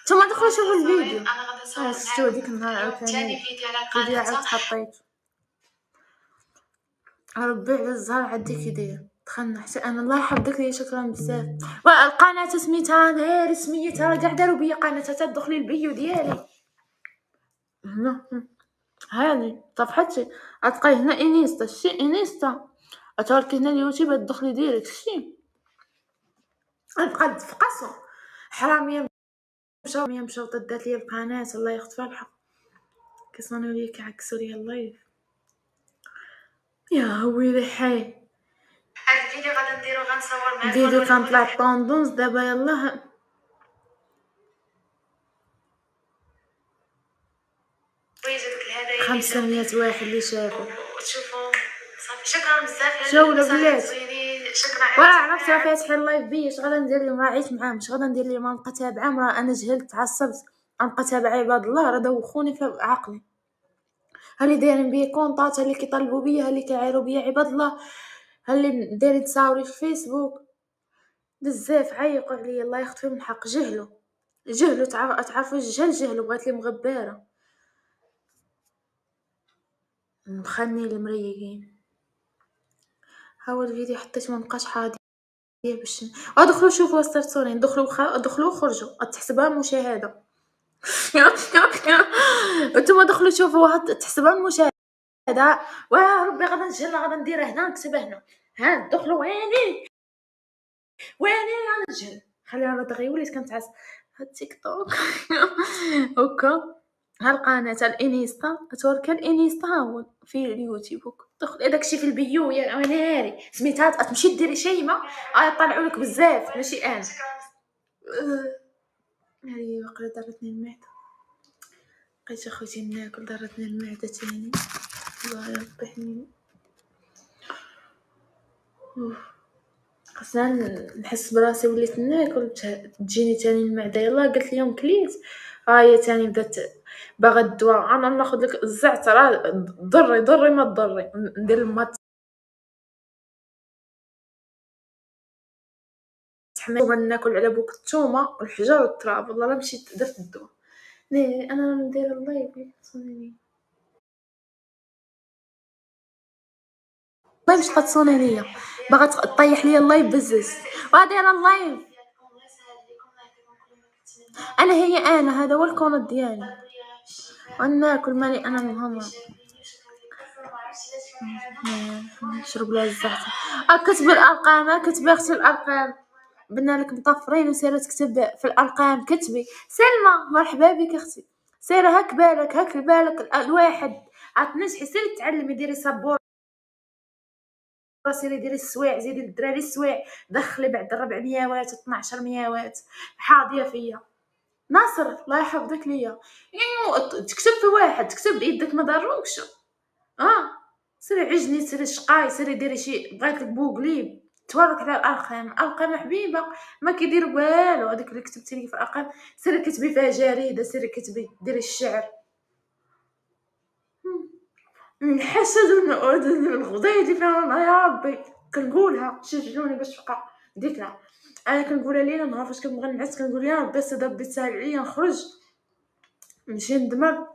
نتوما دخلوا شوفوا الفيديو. انا غادي نصور شفتوا ديك النهار عاوتاني فيديو على فيديو عاد قناتها. حطيت ربي على الزهر عندي كي داير دخلنا حتى انا الله يحفظك ليا شكرا بزاف. القناه سميتها غير سميتها كاع داروا بيا قناه تدخلي البيو ديالي هاني صفحتي غتلقاي هنا انيستا شي انيستا غتوريك هنا اليوتيوب تدخلي ديريكت شي غتبقى تفقصو حراميه مشاو دات ليا القناه الله يخطفها الحق كيصونيو ليا كيعكسوا ليا اللايف يا ويلي حي. هاد الفيديو غادي نديرو غنصور معاكم فيديو كان طلع طوندونس دابا يلاه ويجدك الهدايا 500 واحد اللي شافوا وتشوفوا صافي. شكرا بزاف شاولا بلات شكرا. ولا عرفت راه فاتحين اللايف بيا اش غادا ندير اليوم؟ راه عيت معاهم اش غادا ندير اليوم؟ غنبقى تابعه راه انا جهلت تعصبت غنبقى تابعه عباد الله راه دوخوني في عقلي هاللي دايرين بيا كونطات هاللي كيطلبوا بيا هاللي كيعايروا بيا عباد الله هاللي دايرين تصاوري في الفيسبوك بزاف عيقوا عليا الله يخطف من الحق جهلوا تعرفوا جهلوا بغات لي مغباره مخني المريقين. هاو الفيديو حطيت ما بقاش حاضر باش ادخلوا شوفوا استرسونين دخلوا وخرجوا تحسبها مشاهده انتما دخلوا شوفوا تحسبها مشاهده وربي غادا نجهل غادا ندير هنا نكتب هنا ها دخلوا ويني غادا نجهل خليها راه دغيا وليت كنتعس التيك توك هكا ها القناه تاع الانيستا تورك الانيستا هو في اليوتيوب دخل داكشي في البيو يا ناري سميتها تمشي ديري شيمه يطلعوا لك بزاف ماشي انا هذه وقيله دارتني المعده بقيت اخوتي ناكل دارتني المعده تاني الله يربحني خصنا نحس براسي وليت ناكل تجيني تاني المعده يلا قلت اليوم كليت هي تاني بدات باغا الدواء انا ناخذ لك الزعتر ضري ما تضري ندير الماء تحمل ناكل على بوك الثومه والحجر والتراب والله لا مشيت درت الدواء انا ندير اللايف صوني باش تصوني ليا باغا تطيح ليا اللايف بزز ودايره اللايف انا هذا هو الكونت ديالي وناكل مالي انا مهمه نشرب لها الزعتر كتب الارقام كتبي اختي الارقام بنا لك مطفرين وسيره تكتب في الارقام كتبي سلمى مرحبا بك اختي سيره هاك بالك الواحد عتنجحي سيري تعلمي ديري سبوره سيري ديري السوايع زيدي الدراري السوايع دخلي بعد 400 وات 1200 وات حاضيه فيا ناصر الله يحفظك ليا تكتب في واحد تكتب بيدك ما ضروكش سيري عجني سيري شقاي سيري ديري شي بغيت لك بوغليب تورك على الارقام حبيبه ما كيدير والو هذيك اللي كتبتي لي في الارقام سيري كتبي فيها جريده سيري كتبي ديري الشعر الحسد والنعود الغضيض فانا يا ربي كنقولها شجعوني باش تبقى ديكها انا كنقولها لينا نهار فاش كنبغي نعس كنقول يا ربي سي ربي تسهل عليا نخرج نمشي ندمر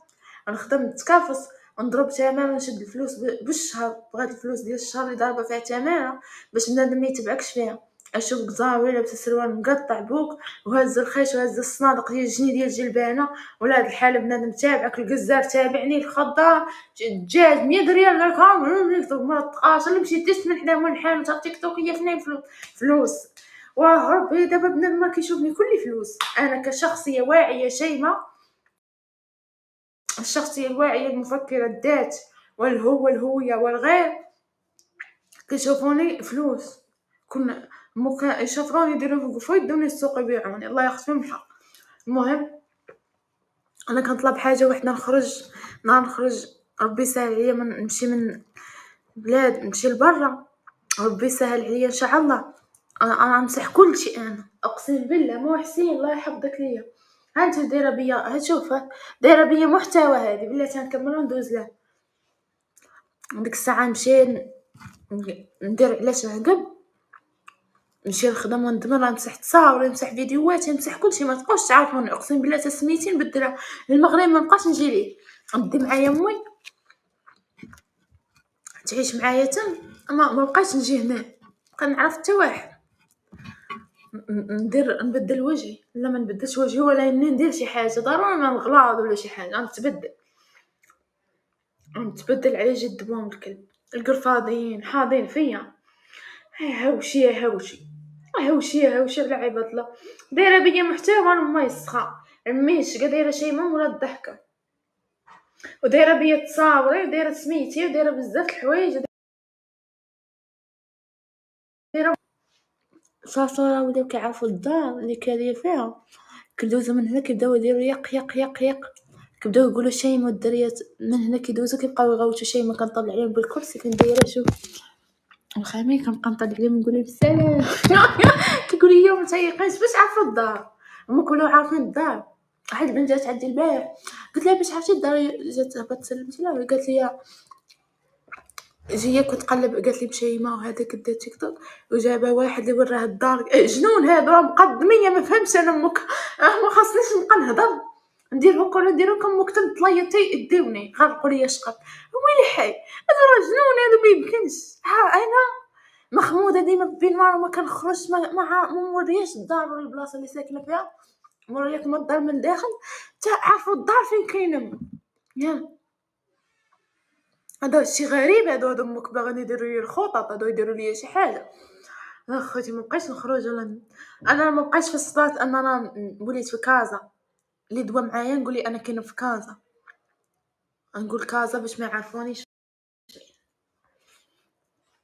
نخدم نتكافص نضرب تماره نشد الفلوس بالشهر بغيت الفلوس ديال الشهر اللي ضاربه فيها تماره باش بنادم ما يتبعكش فيها اشوفك زاويه لابسه سروال مقطع بوك وهز الخيش وهز الصنادق ديال الجنيه ديال الجلبانه ولا هاد الحاله بنادم تابعك الجزار تابعني الخضار الدجاج 100 ريال لكم نكتب مرطقاش اللي مشيتي من حدا منحان تاع تيك توك هي فين فلوس واه ربي دابا بنادم ما كيشوفني كل فلوس انا كشخصيه واعيه شيمه الشخصية الواعية المفكرة الذات والهوية والغير كيشوفوني فلوس كنا يشوفوني يديروا في يدوني السوق يبيعوني الله يخصم الحق. المهم انا كنطلب حاجه وحده نخرج ربي يسهل عليا نمشي من بلاد نمشي لبرا ربي يسهل عليا ان شاء الله انا نمسح كل شيء انا اقسم بالله مو حسين الله يحفظك ليا هانت دايره بيا هتشوف دايره بيا محتوى هذه بالله تنكمل وندوز له ديك الساعه نمشي ندير علاش عقب نمشي نخدم وندمر، نمسح تصاور، نمسح فيديوهات، نمسح كلشي، ما تبقاوش تعرفوني، اقسم بالله تا سميتي نبدلها للمغرب، ما نبقاش نجي ليه، ندي معايا امي تعيش معايا تم، ما بقاش نجي هنا، بقى نعرف حتى واحد، نبدل وجهي، لا ما نبدلش وجهي ولا اني ندير شي حاجه ضروري، ما نغلط ولا شي حاجه، نتبدل على جد بوم الكلب، القرفاضيين حاضين فيا، هاوشي على عباد الله، دايره بيا محتوى ما يسخى ميش دايره شي ما ولا الضحكه، ودايره بيا تصاوري، ودايره سميتي، ودايره بزاف الحوايج، دايره صاصوره، ولاو كيعرفوا الدار اللي كادير فيها، كدوزو من هنا كيبداو يديروا يق، كيبداو يقولوا شيماء الدريات من هنا كيدوزو كيبقاو يغوتوا شيماء، كنطلع عليهم بالكرسي كنديرها شوف الخامي، كنبقى نطلع عليهم نقول لهم السلام كيقولوا لي ما تايقينش باش عرفوا الدار، هما كلهم عارفين الدار. واحد البنت جات عندي البارح قلت لها باش عرفتي الدار، جات هبط سلمت لها قالت لي جايه كنت قلب، قالت لي بشيماء وهذاك دا تيك توك وجابها واحد اللي وراه الدار، جنون هادو راه مقدميه، ما فهمتش انا امك ما خاصنيش نبقى نهضر ندير لكم مكتب طليتي يديوني غرقوا لي شقط، ويلي حي هادو راه جنون، هادو ما يمكنش، انا مخموده ديما بين ما كنخرجش، ما مورياش الدار ولا البلاصه اللي ساكنه فيها، مورياكم الدار من الداخل عارفوا الدار فين كاينه، ياك هذا شي غريب، هادو امك باغيين يديروا لي الخطط، هادو يديروا لي شي حاجه، اخوتي ما بقيتش نخرج ولا انا ما بقيتش في الصدات، ان انا وليت في كازا، اللي دوا معايا نقول لي انا كاينه في كازا، نقول كازا باش ما يعرفونيش،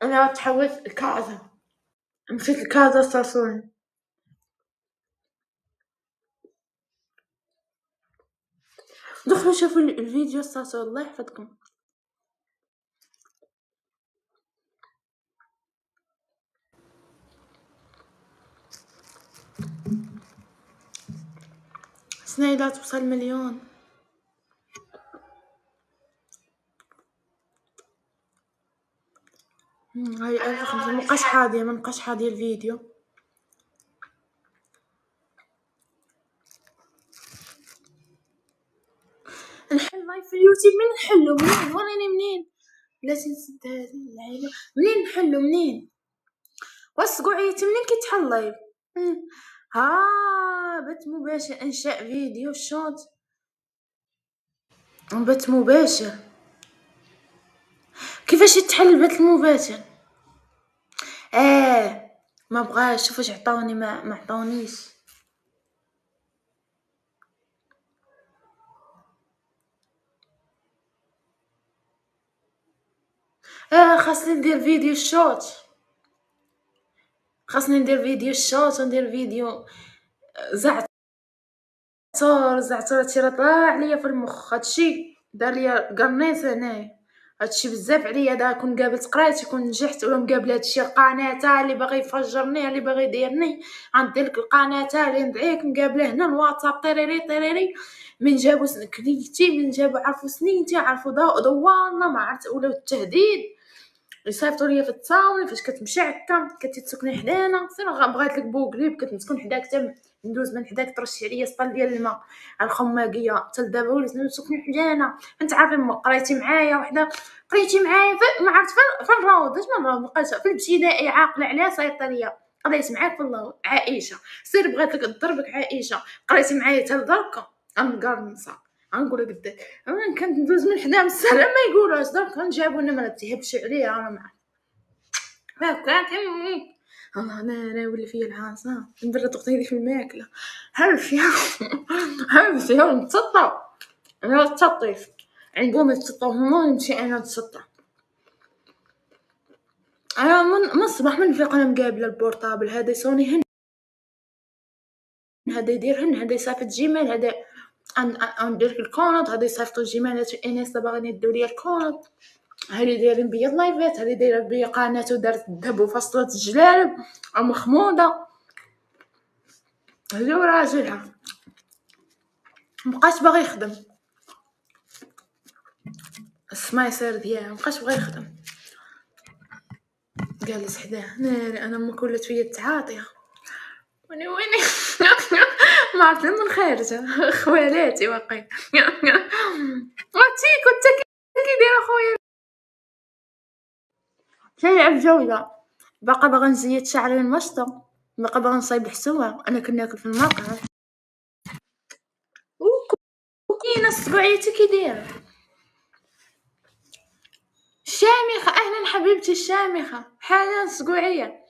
انا تحولت لكازا، مشيت لكازا ساسوني، دخلوا شوفوا الفيديو ساسو الله يحفظكم. سنايدة توصل مليون، هاي 1500، مبقاش حاضية، ما بقاش حاضية الفيديو، نحل لايف في اليوتيوب، منين نحلو، منين وريني منين، بلاتي نسد هذه العيبة، منين نحلو، منين وصقوا عيتي، منين كيتحل لايف، بث مباشر، انشاء فيديو شوت، بث مباشر، كيفاش يتحل البث المباشر؟ ما بغاش، شوف واش عطاوني، ما عطاونيش، خاصني ندير فيديو شوت، وندير فيديو زعتر هادشي راه طلع عليا في المخ، هادشي دار ليا قرنيط هنايا، هادشي بزاف عليا، دا كون قابلت قرايتي كون نجحت، ولا مقابله هادشي القناه اللي باغي يفجرني، اللي باغي يديرني، غندير لك القناه اللي ندعيك مقابله هنا الواتساب طيريري، من جابوا كنيتي، من جابوا عرفوا سنينتي، عرفوا دوارنا، ما عرفت، ولا التهديد يصيفطوا ليا في التصاون، فاش كتمشي هكا كتسكني حدانا، سير بغات لك بوكليب كتسكن حداك، تم ندوز من حداك ترشي عليا سطل ديال الماء الخماقيه، حتى دابا وليت نسكن حدانا، انت عارفه قريتي معايا وحده، قريتي معايا ما عرفت فين الروض، اش من روض لقيتها في الابتدائي، عاقله عليها صيفطه قريت معاك والله عائشه، سير بغات لك ضربك عائشه، قريتي معايا حتى لدرك غنقرنصه، غنقول لك قداك، انا كنت ندوز من حدا مساله ما يقولوش، درك غنجابوا لنا ما تيهبش عليا، انا ما كانت انا ولي فيا العاصه نبرد اختي في الماكله، هرفي نتسطى، انا تسطيف عندهم يتسطوا هما، نمشي انا نتسطى، انا من الصباح من الفيق انا مقابله البورطابل، هذا سوني هذا يديرهن، هذا يصيفط جيميل، هذا ندير الكونط، هذا يصيفطوا جيميل انستا باغيين يديو ليا الكونط، هذه دايرين بيا اللايفات، هذه دايره بيا قناه ودارت الذهب وفصلت الجلالب، مخموده، هذه وراجلها مبقاش باغي يخدم، السمايسر ديالها مبقاش باغي يخدم، جالس حداه ناري. انا ما كلت فيا التعاطيه ويني ما عرفت من خارجه خوالاتي واقي عرفتي كنت كي دايره خويا شايع الجوله باقا باغا نزيد شعري المشطه باقا باغا نصايب الحسوه. انا كنا ناكل في المطعم وكاينه السبوعيتي كي دايره الشامخه. اهلا حبيبتي الشامخه حالا سقوعيه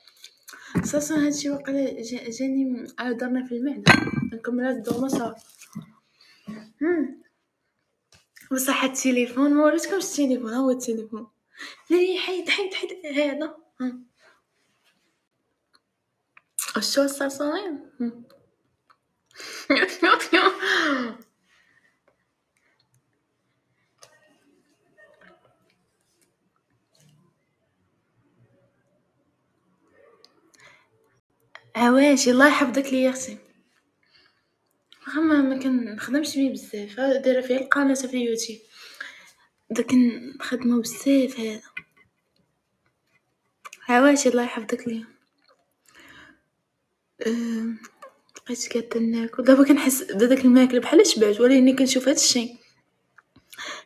اساسا هادشي واقيلا جاني درنا في المعده نكمل هاد الدوما صافي. بصح التليفون ما وريتكمش التليفون. ها هو التليفون لي حيد هذا الشو الصرصرين عواشي الله يحفظك لي يا اختي. ما كنخدمش بيه بزاف دايره فيه القناه في اليوتيوب داك نخدمو بزاف هذا. عواشي الله يحفظك لي. بقيت قاعده ناكل دابا كنحس بداك الماكله بحال شبعت ولكن كنشوف هذا الشيء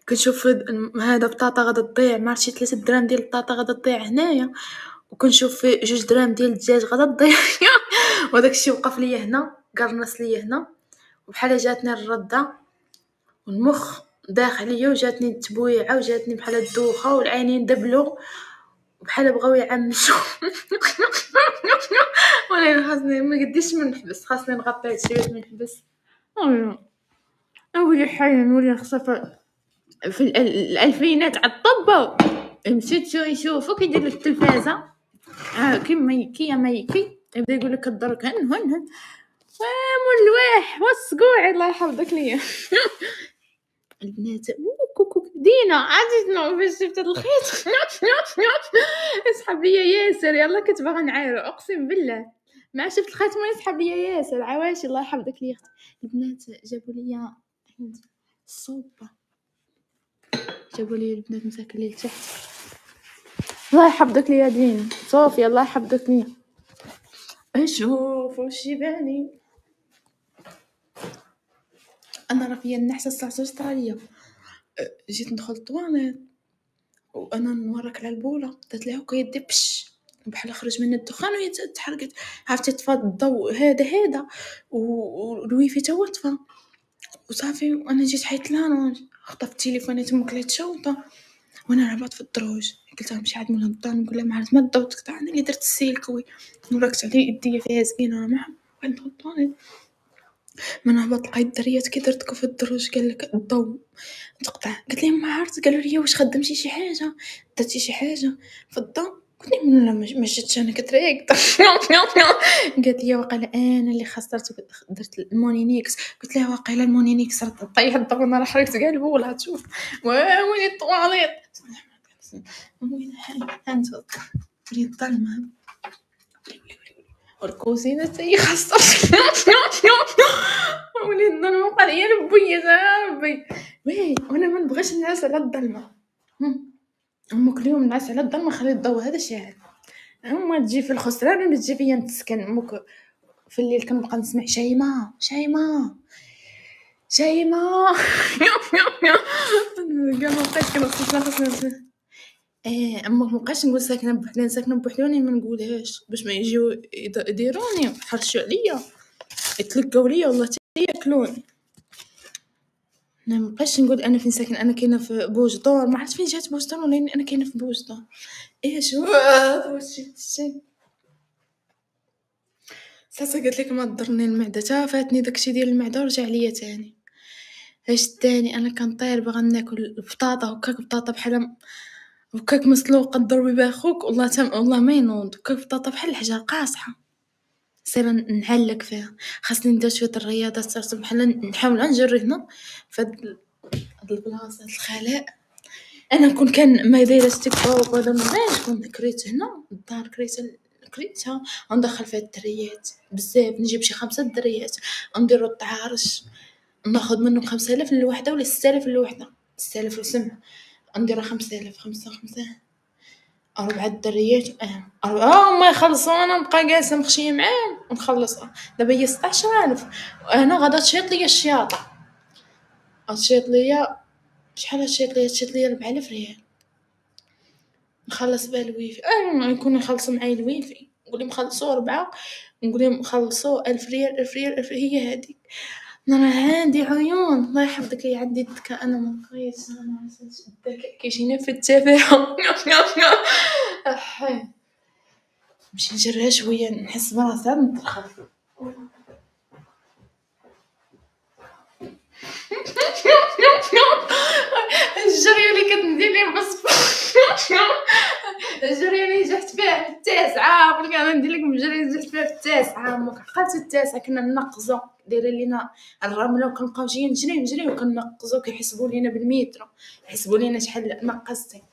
كنشوف هذا بطاطا غادا تضيع ما عرفتش 3 دراهم ديال البطاطا غادا تضيع هنايا وكنشوف 2 دراهم ديال الدجاج غادا تضيع وداك الشيء وقف ليا هنا قرنص ليا هنا وبحال جاتني الرده والمخ داخ عليا وجاتني التبويعه وجاتني بحال الدوخه والعينين دبلوا بحال بغاو يعمشوا وانا خاصني ما قديش من نحبس خاصني نغطي هادشي باش ما نحبس. اولي حاجه نولي خصها في الألفينات عالطبة مشيت يشوفو كيدير لك التلفازة كيما يكفي يبدا يقول لك الدرك هن واللواح والسقوعي الله يحفظك ليا البنات كوكو دينا عادتنا باش شفت الخيط اسحب ليا ياسر يلا كنت باغا نعايرو اقسم بالله ما شفت الخيط ما يسحب ليا ياسر. عواشي الله يحفظك ليا اختي. البنات جابوا ليا الصوبه جابوا لي البنات مساكن لي لتحت الله يحفظك لي يا دين صوفي الله يحفظك لي. اشوف وش يباني انا راه فيا النحسه الساعه استراليا جيت ندخل الطواليت وانا نورك على البوله درت لها يدي بش بحال خرج من الدخان وهي تحرقت عرفتي طفى الضوء هذا والويفي تا هو طفى وصافي وانا جيت حيت لانوج خطفت تليفوني تما كليت شوطه وانا ربطت في الدروج قلت لها نمشي عند مول الدار نقول لها ما عرفت ما الضو تقطع انا اللي درت السلكوي وركت عليه يديا فيها زقينه ما وين غلطاني من هبط لقيت دريات كي درتكو في الدروج قال لك الضو تقطع قلت لهم ما عرفت قالوا لي واش خدمتي شي حاجه درتي شي حاجه في الضو قلت لهم لا ما جاتش انا كتريق قالت لي واقيلا انا اللي خسرت درت المونينيكس قلت لها واقيلا المونينيكس راه طيح الضو انا راه حرقت كاع البوله تشوف وين الطواليت وين انت في الظلمه والكوزينه تاهي خسرت ولي الظلمه بقى ليا لبيت يا ربي وي وانا ما نبغيش نعس على الظلمه كل يوم نعس على الظلمه خلي الضوء هذا شاعل اما تجي في الخسران ولا تجي فيا نتسكن امك في الليل كنبقى نسمع شيماء كاع ما بقيتش كنخصنا امك مابقاش نقول ساكنه بوحدي ما نقولهاش باش ما يجيو يديروني يحرشوا عليا يتلقاو ليا والله ياكلوني. انا مابقاش نقول انا فين ساكن انا كاينه في بوجدور ما عرفت فين جات بوجدور ولا انا كاينه في بوجدور ايش واش شي ساسا قلت لك ما تضرني المعده تا فاتني داكشي ديال المعده ورجع ليا تاني اش تاني انا كنطير باغا ناكل البطاطا وكاك بطاطا بحال وكاك مسلوقه ضربي بها خوك والله ما ينوض وكاك بطاطا بحال الحجر قاصحه سير نعلق فيها خاصني ندير شويه الرياضه صرت بحال نحاول نجري هنا فهاد البلاصه الخلاء انا كون كان ما دايره تيك توك ولا مابغيش كون كريت هنا الدار كريتها وندخل فيها الدريات بزاف نجيب شي 5 دريات نديرو الطعارش ناخذ منهم 5000 للوحده ولا 6000 للوحده 6000 وسمع نديرو 5000 5 4 دريات هما يخلصوا انا نبقى جالسه مخشيه معاهم ونخلصها. دابا هي 16,000 انا غادا تشيط ليا الشياطه، تشيط ليا شحال تشيط ليا 4000 ريال نخلص بها الويفي. يكون يخلصوا معايا الويفي نقول لهم خلصوا 4 نقول لهم خلصوا 1000 ريال 1000 ريال 1000 هي هذيك. انا راه عندي عيون الله يحفظك يا عندي الذكاء انا ما بقيتش انا عرفت الذكاء كيجينا في التفاهه. أحي. نمشي نجريها شويه نحس براسي عاد نطرخ. الجريه اللي كتندير لي بس الجريه اللي نجحت فيها في التاسعه قلت انا ندير لكم الجريه اللي نجحت فيها في التاسعه امك عقلت التاسعه كنا ننقزو دايرين لينا الرمله وكنبقاو جايين نجري وكنقزو كيحسبوا لينا بالمتر يحسبوا لينا شحال نقزتي.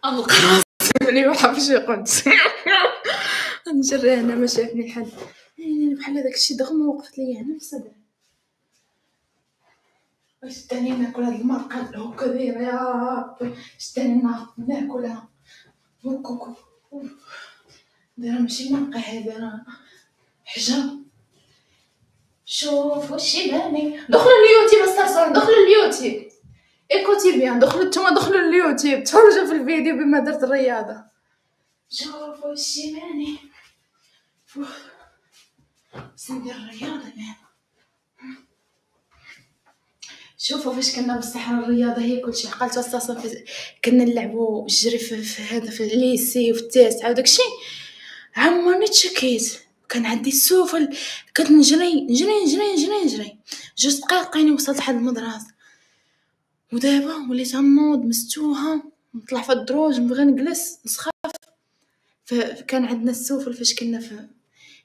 القراص اللي وحبش يقعد نجري انا ما شافني حد بحال هذاك الشيء دغما وقفت ليا هنا في صدري. واش تاني ناكل هاد المرقه هكا دايره يا ربي واش تاني ناكلها هكا دايره ماشي مرقه هذه راه حجر. شوف واش يباني دخلوا اليوتيوب استرسل دخلوا اليوتيوب ايكوتي بيان دخلوا نتوما دخلوا اليوتيوب تفرجوا في الفيديو بما درت الرياضه. شوف واش يباني ندير الرياضه انا. شوفوا فاش كنا بصح الرياضه هي كلشي عقلت اصلا كنا نلعبوا الجري في هذا في الليسي وفي التاسعه وداكشي عمرني تشكيت كان عندي السوفل كنت نجري 2 دقائق كاني وصلت لحد المدرسه. ودابا وليت نوض مستوها نطلع في الدروج نبغي نجلس نسخف. فكان عندنا السوفل فاش كنا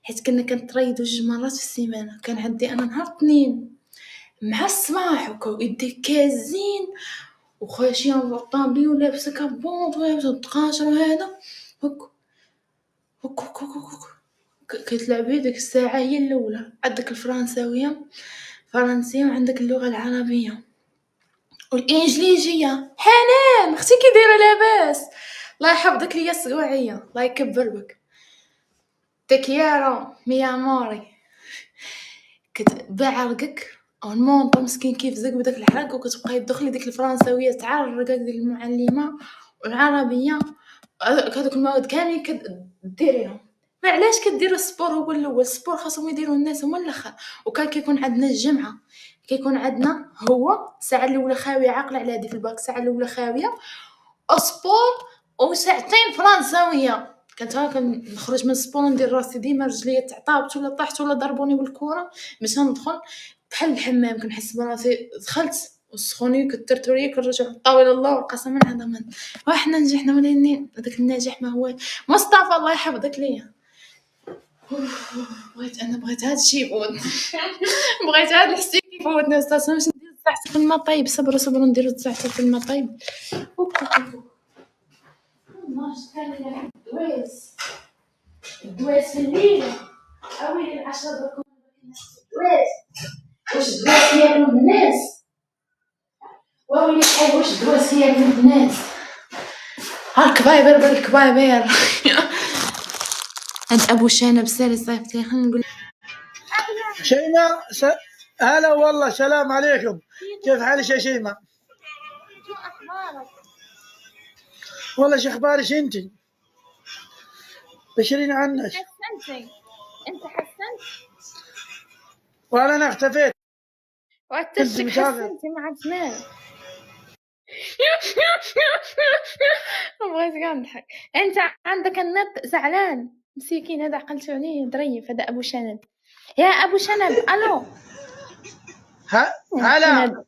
حيت كنا كنتريدو 2 مرات في السيمانه. كان عندي انا نهار الاثنين مع الصباح وكا يديك كازين وخاشيه بالطابلي ولابسه كابوط ولابسه الدقاشر وهذا هك كتلعبي ديك الساعه هي الاولى. عندك الفرنساويه فرنسيه وعندك اللغه العربيه والانجليزيه. حنان اختي كي دايره لاباس الله يحفظك ليا السقوعيه الله يكبر بك تكيارو مياموري كتبعرقك او المونطو مسكين كيف زق بداك الحرق وكتبقاي تدخلي ديك الفرنساويه تعرقك ديك المعلمه والعربيه هذوك المواد كاملين كديريهم. ما علاش كديروا السبور هو الاول السبور خاصهم يديروا الناس هما الاخر. وكان كيكون عندنا الجمعه كيكون عندنا هو الساعه الاولى خاويه عاقله على هذه في الباك الساعه الاولى خاويه سبور وساعتين فرنساويه. كنت هكا نخرج من السبور ندير راسي ديما رجليا تعطابت ولا طاحت ولا ضربوني بالكره باش ندخل بحال الحمام كنحس براسي دخلت وسخوني كترتوري كنرجع الطاوله الله وقسما عظما وحنا نجحنا ولكن هذاك النجاح ما هو مصطفى الله يحفظك ليا. بغيت هذا الشيء يفوت بغيت هذا الحسين يفوتنا استاذ باش ندير الزعتر في الماء طيب صبروا نديروا الزعتر في الماء طيب. الدواس في الليل اويلي العشرة دركم الدواس واش الدواس ياكلوا الناس وويلي شحال واش الدواس ياكلوا الناس هالكبايبر بالكبايبر. عند ابو شنب سالي صيفط لي خلينا نقول شيماء هلا والله السلام عليكم كيف حالك يا شيماء؟ شو اخبارك؟ والله شو اخبارك انت؟ بشرين عنك. حسنتي انت حسنت ولا انا اختفيت وعتبتك حسنتي ما عرفت مالك. بغيت كاع نضحك. انت عندك النط زعلان مسكين هذا عقلتو عليه ظريف هذا ابو شنب. يا ابو شنب الو هلا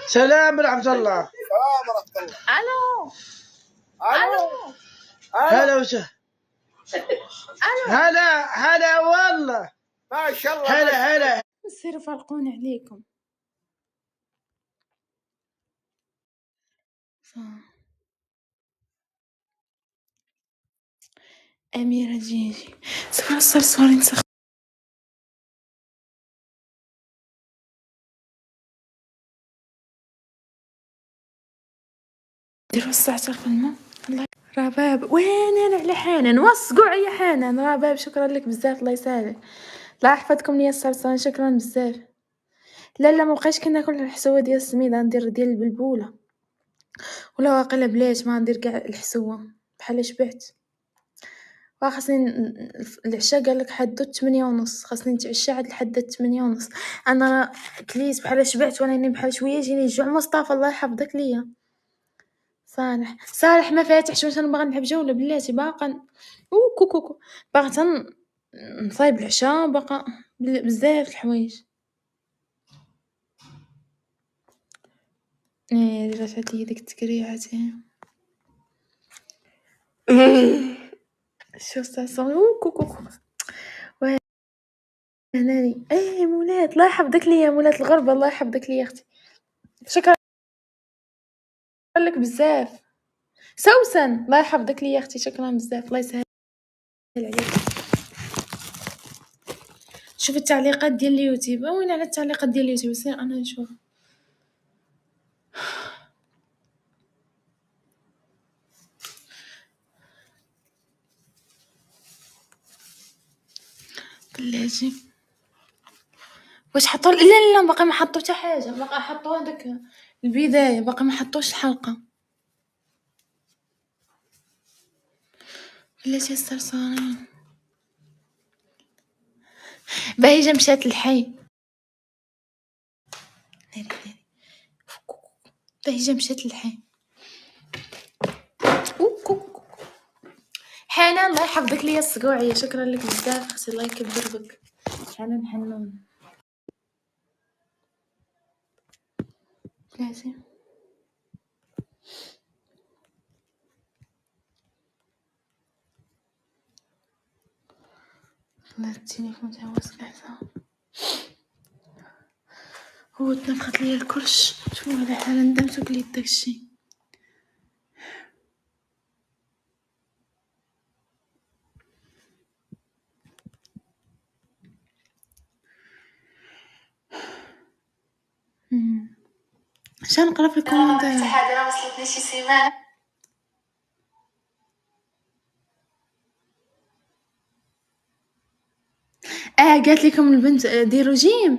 سلام ورحمة الله. الو هلا وسهلا. هلا والله ما شاء الله هلا سيروا فرقون عليكم. أميرة جيجي صار صار وسعت في الماء. الله رباب وين انا على حنان وصقوا يا حنان. رباب شكرا لك بزاف الله يسهلك. الله يحفظكم يا الصرصان شكرا بزاف. لا مبقيتش كناكل الحسوه ديال السميده ندير ديال البلبوله ولا واقيلا بلاش ما ندير كاع الحسوه بحال شبعت. خاصني العشاء قالك حدو 8:30 خاصني نتعشى عاد لحد 8:30. انا كليت بحال شبعت وراني بحال شويه يجيني الجوع. مصطفى الله يحفظك ليا. صالح ما فاتحش واش انا باغا نلعب جوله بلاتي باقا كوكو باغا نصايب العشاء باقا بزاف الحوايج. رجعت لي ديك التكريعات شو ساسون كوكو هناني مولات الله يحفظك ليا مولات الغربه الله يحفظك ليا اختي شكرا لك بزاف. سوسن الله يحفظك ليا اختي شكرا بزاف الله يسهل عليك. شوف التعليقات ديال اليوتيوب وين على التعليقات ديال اليوتيوب سير انا نشوف. بلاتي واش حطوا لا باقي ما حطوا حتى حاجه باقي حطوا هذاك البدايه باقي ما حطوش الحلقه. بلاتي الصرصارين باهي مشات الحي باهي مشات الحي. حنان الله يحفظك ليا الصقوعيه شكرا لك بزاف اختي الله يكبر بك. حنان حنون بلاتي والله التليفون تاعي واسع هو تنفخت ليا الكرش. شوف على حال ندمت وكليت داكشي. عشان نقرا في الكومنتات. هذا وصلتني شي سيمانه قالت لكم البنت ديروا جيم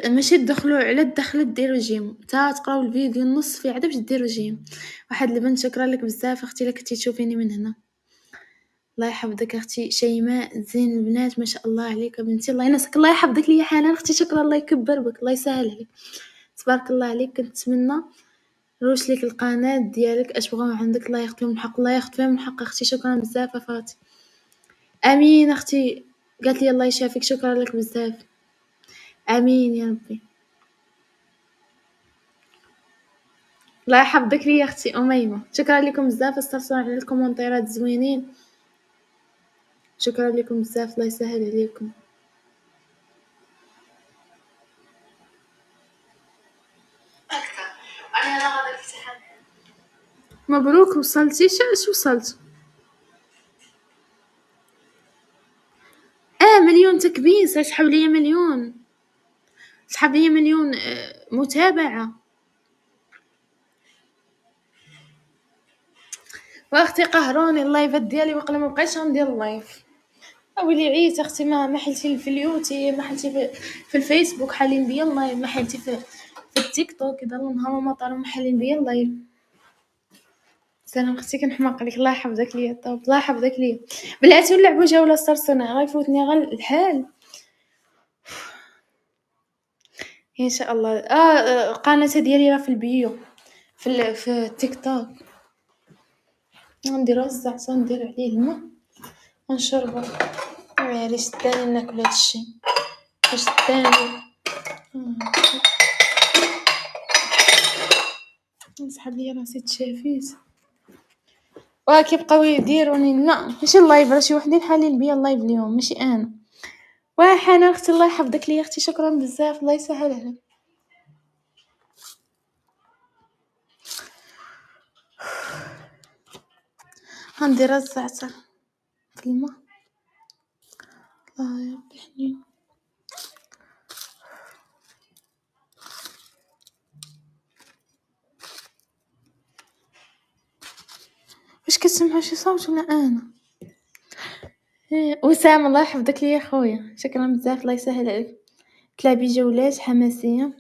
ماشي تدخلوا على الدخل ديروا جيم تقراو الفيديو النص فيه عاد باش ديروا جيم. واحد البنت شكرا لك بزاف اختي لك كنتي تشوفيني من هنا. الله يحفظك اختي شيماء زين البنات ما شاء الله عليك بنتي الله ينسك الله يحفظك ليا حنان اختي شكرا الله يكبر بك الله يسهل عليك تبارك الله عليك. كنتمنى روش ليك القناه ديالك اش بغاو عندك الله ياخذ فيهم الحق الله ياخذ فيهم الحق اختي شكرا بزاف فاتي. امين اختي قالت لي الله يشافيك شكرا لك بزاف امين يا ربي. الله يحفظك لي يا اختي اميمه شكرا لكم بزاف استرسلوا على الكومنتيرات زوينين شكرا لكم بزاف الله يسهل عليكم. اكثر انا غادي الامتحان. مبروك وصلتي اش وصلت 1,000,000 تكبيس سحب لي 1,000,000 سحب لي 1,000,000 متابعه. واختي قهروني اللايفات ديالي وقلا ما بقيتش ندير اللايف اولي عييت اختي ما حلتي في اليوتيوب ما حلتي في الفيسبوك حالين بيا اللايف ما حلتي في التيك توك اذا نهار ما طالوا محلين بيا اللايف. سلام اختي كنحماق عليك الله يحفظك ليا طوب الله يحفظك ليا. بلاتي نلعبوا جوله صرصونه غيفوتني غير الحال ان شاء الله. القناه ديالي راه في البيو في التيك توك ندير الزعتر ندير عليه الماء ونشربو. معليش الثاني ناكل هادشي واش الثاني نسحب لي راسي تشافيت كيبقاو يديروني لا ماشي اللايف راه شي وحدين حالين بيا اللايف اليوم ماشي انا. وحنا اختي الله يحفظك لي اختي شكرا بزاف الله يسهل عليك. غندير الزعتر في الماء الله يربحني. واش كتسمعوا شي صوت ولا انا؟ وسام الله يحفظك ليا خويا، شكرا بزاف، الله يسهل عليك. تلعبي جولات حماسيه،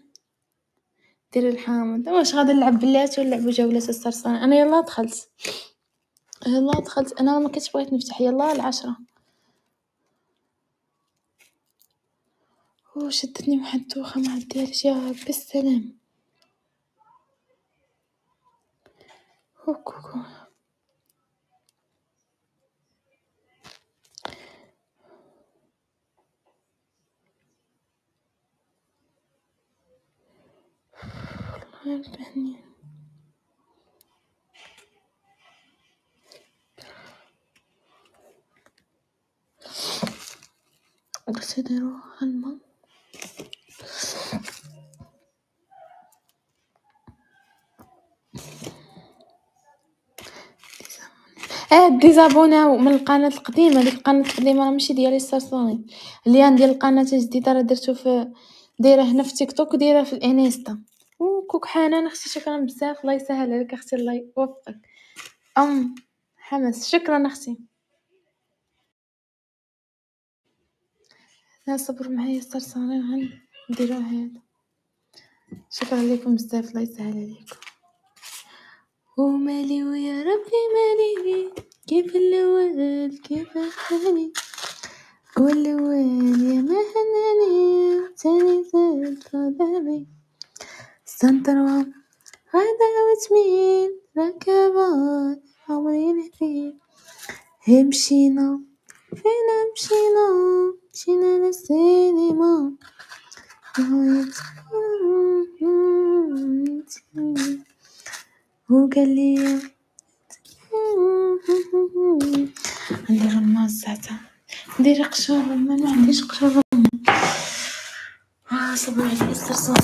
ديري الحامض. واش غادي نلعب بلاتي ولا نلعبوا جولات الصرصار؟ انا يلا دخلت انا ما كنتش بغيت نفتح يلا العشرة. شدتني محدوخه ما عديالش يا ربي السلام. كوكو الله يربحني. قلت نديرو هالما ديزابوناو من القناه القديمه. ديك القناه القديمه راه ماشي ديالي الصرصوني، اللي عندي القناه الجديده راه درتو في دايره هنا في تيك توك ودايره في الانستا. كوك حنان اختي شكرا بزاف، الله يسهل عليك اختي، الله يوفقك. حمس شكرا اختي. لا صبر معايا الصرصارين غنديرو هذا. شكرا لكم بزاف، الله يسهل عليكم. ومالي ويا ربي مالي كيف الاول كيف حالي والأول يا ما هناني تاني زاد غضبي سنتروى غدا وتمين ركبات عمري نحكي مشينا فينا مشينا للسينما وقال لي ندير الماء ساعتها ندير قشور رمان، ما عنديش قشور رمان. صبري على الصرصار.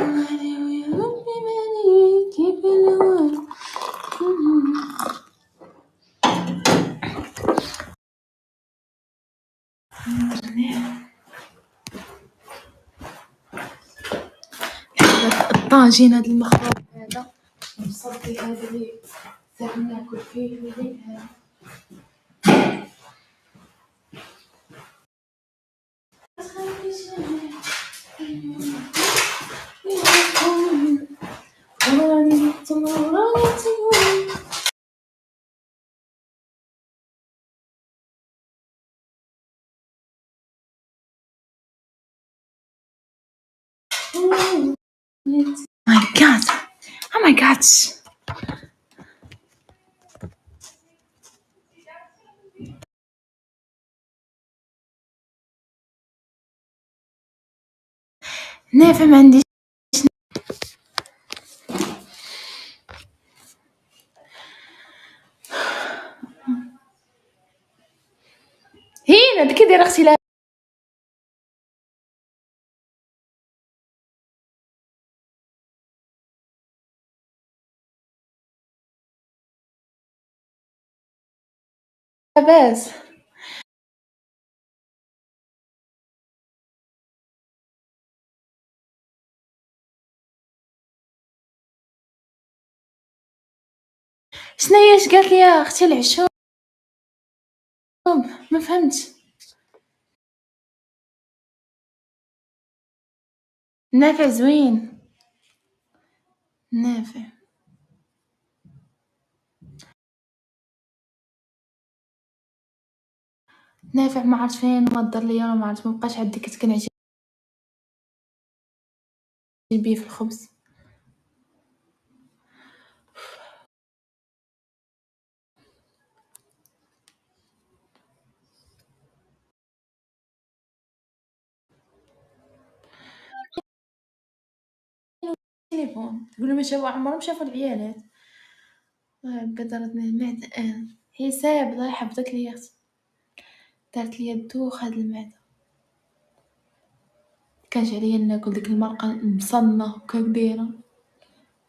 مالي ويا ربي مالي كيف الأول. الطاجين هذا المخروط هذا مصدي هذا اللي ساعة ناكل فيه الليل هذا. My God! Oh my God! نافع ما عنديش. هنا كي دايره اختي لاباس. شناهي اش قالت لي يا اختي العشوب؟ ما فهمتش. نافع زوين نافع. نافع ما عرفت فين ما دار ليا ولا ما عرفت، ما بقاش عندي كنت كنعجب بيه في الخبز. تليفون تقول ما شافوا عمرهم شافوا العيالات. قدرتني المعدة حساب الله يحفظك لي اختي، دارت لي الدوخ هاد المعدة. كانش عليا ناكل ديك المرقة مصنة هكا دايرة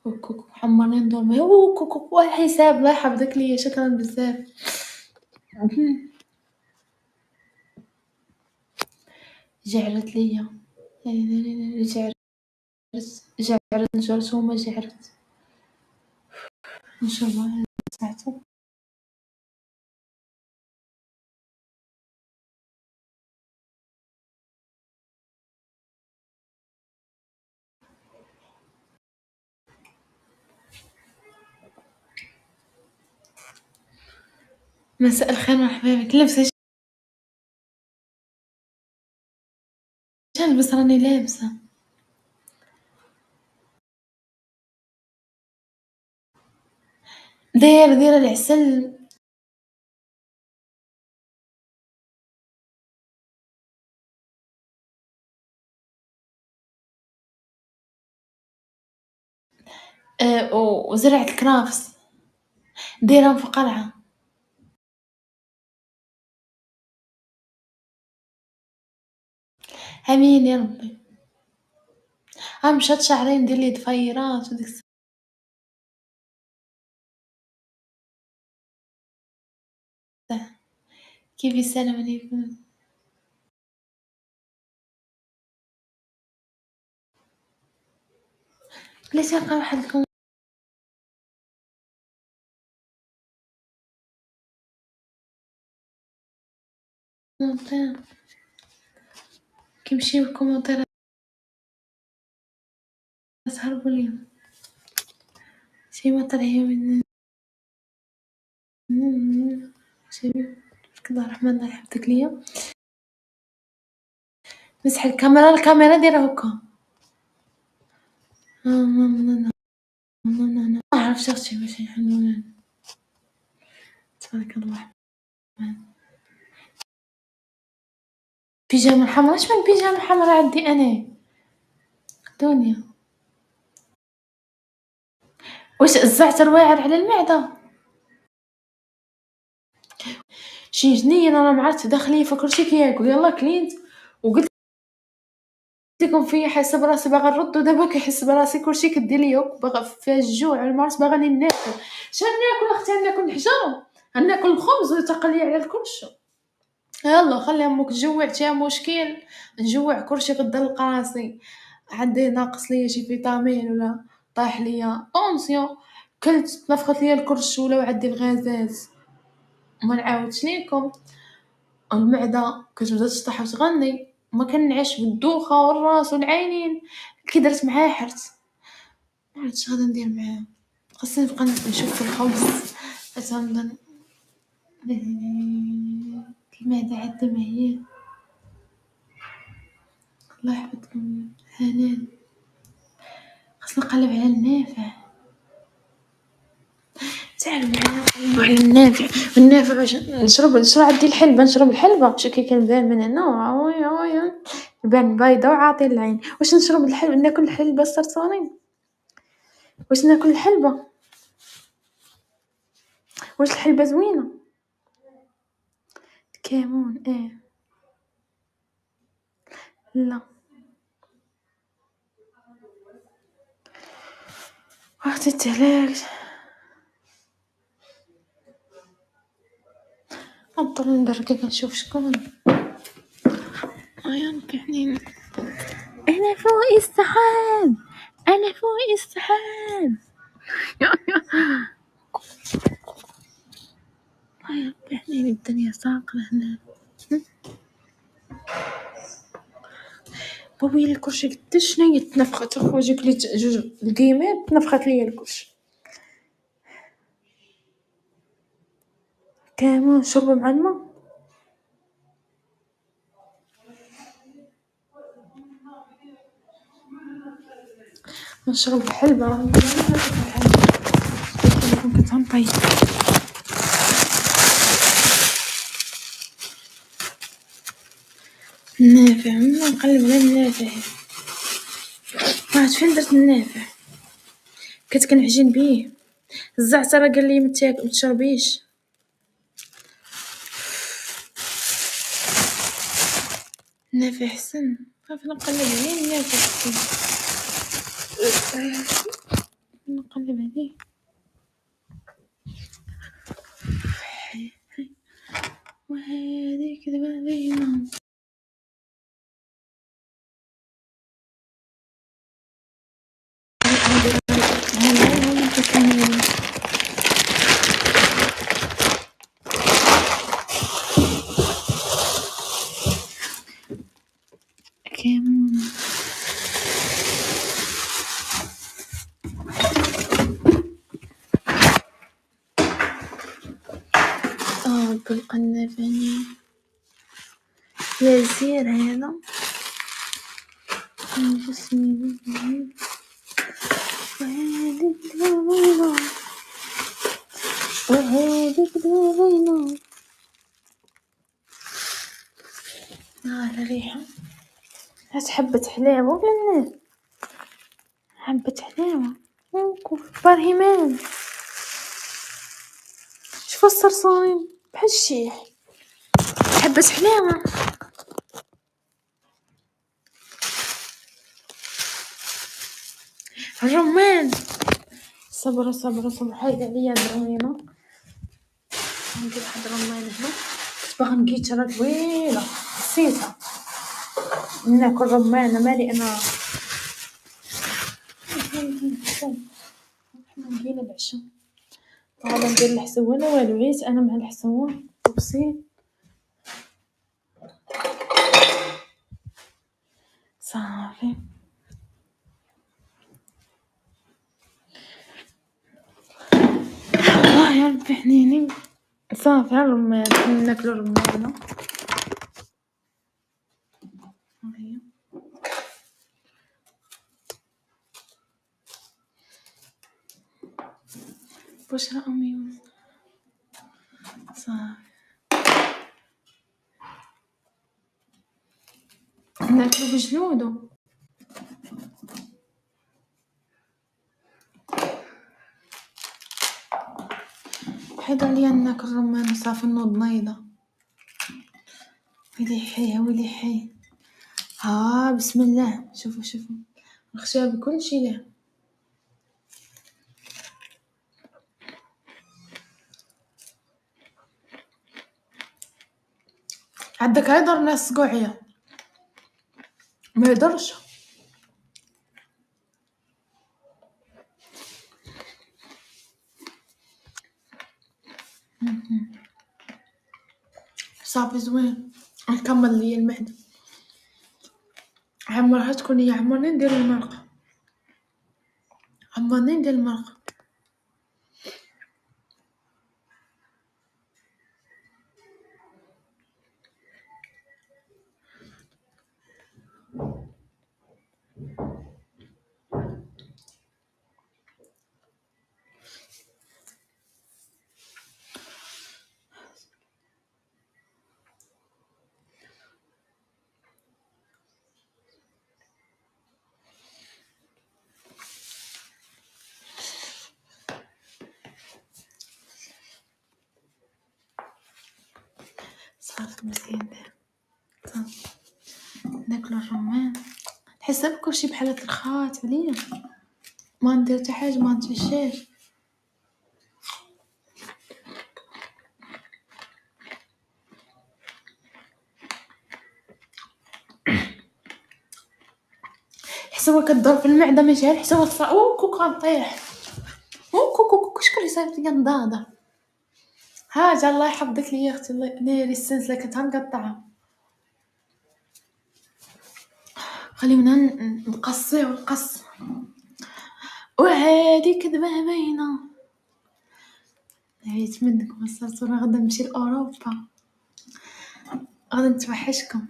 وكوك محمرين دول كوك حساب الله يحفظك ليا، شكرا بزاف. جعرت ليا جعرت نجرت وما جعرت ان شاء الله سمعتو. مساء الخير مرحبا بك. لابسة نلبس؟ راني لابسة دايرة العسل. وزرعت الكرافس دايرة في قلعة. امين يا ربي. مشات شهرين ندير لي ضفيرات وديك كيف السلام عليكم. ليش يلقى واحد الكومنتير كيمشيو الكومنتيرات هربوا ليهم شي ما طلعوا من شي كذا. الرحمن الله يحفظك ليا. مسح الكاميرا دايره هكا. ما عرفتش اختي باش نحلو. تبارك الله. بيجامه حمراء. اش من بيجامه حمراء عندي انا دنيا. واش الزعتر واعر على المعده؟ شي جنين انا ما عرفت داخليه فكرتي كياكل. يلا كلينت وقلت لكم فيا حاسه براسي باغا نرد ودابا كيحس براسي كلشي كدير ليا باغا فيها الجوع المارس باغا ناكل. شنو ناكل اختي؟ ناكل نحجر ناكل الخبز ويتقلي على الكرش. يلا خلي امك تجوعتي مشكل نجوع كرشي قدلق راسي. عندي ناقص ليا شي فيتامين ولا طايح ليا طونسيون كلت نفخت ليا الكرش ولا عندي الغازات. ما نعاودش ليكم المعده كتبدا تشطح وتغني. ما كنعيش بالدوخه والراس والعينين كي درت معاه حرت. ما عرفتش غادا ندير معاه. خاصني نبقى نشوف في الخبز اتمنى. المعده عندي معايا. الله يحفظكم حنان. خاصنا نقلب على النافع. تعالوا معايا نقلبوا على النافع باش نشرب عندي الحلبة. نشرب الحلبة شو كي كنبان من هنا وي البان بايضة وعاطي العين. واش نشرب الحلبة؟ ناكل الحلبة السرطاني؟ واش ناكل الحلبة؟ واش الحلبة زوينة؟ كمون لا وقت التلاج نضطر ندركك نشوف شكون. ينفعني انا فوق السحاب. انا فوق السحاب. ينفعني الدنيا ساقلة هنا. بابي الكرشي قداش شناهي تنفخت اخوجي كليت جوج القيمات تنفخت ليا الكرش. كامل شرب مع الماء. نشرب الحلبة كتنطي. النافع نقلب على النافع. عرفت فين درت النافع؟ كنت كنعجن بيه. الزعتر قال لي ما تشربيش. النافع حسن صافي نقلب عليه يا ستي، نقلب عليه. وهذه كذبة بينهم. كمون بالقنفني يزير هذا جسمي. وهذه كذبة بينهم. الريحة هات حبة حلاوة ولا لا؟ حبة حلاوة وكوف برهمان. شوفوا الصرصورين بحال الشيح. حبة حلاوة. الرمان. صبروا حيد عليا الرمينة. عندي واحد الرمان هنا كنت باغا نقيتها طويلة نسيتها. ناكل رمانة مالي انا. حنا ندير العشاء غادا ندير الحسوة لا والو، عيت انا مع الحسوة وبسيط صافي. الله يا ربي حنيني. صافي الرمان ناكلو الرمانة. بشرى أمي صافي ناكلو بجنودو. حيد عليا ناكل الرمان صافي نوض نايضة. ويلي حي ها بسم الله. شوفوا الخشاب كلشي له. عندك هيدر ناس قوعية ما يقدرش. صافي زوين. نكمل لي المعدة. عمرها تكون هي عمرني ندير المرقة. صافي مزيان. صافي ناكلو الرمان. نحسب كلشي بحال هاد الخات عليا ما ندير حتى حاجة ما نتفشاش. حسوا كدور في المعدة ماشي غير حسوا كوكا نطيح. شكون اللي صايبت ليا نضاضة. هاجا الله يحفظك ليا اختي. الله ناري السلسلة كتنقطع. خلينا نقصيه القص. وهذه كذبة باينة. عيت منكم الصرصورة. غدا نمشي لأوروبا غدا نتوحشكم.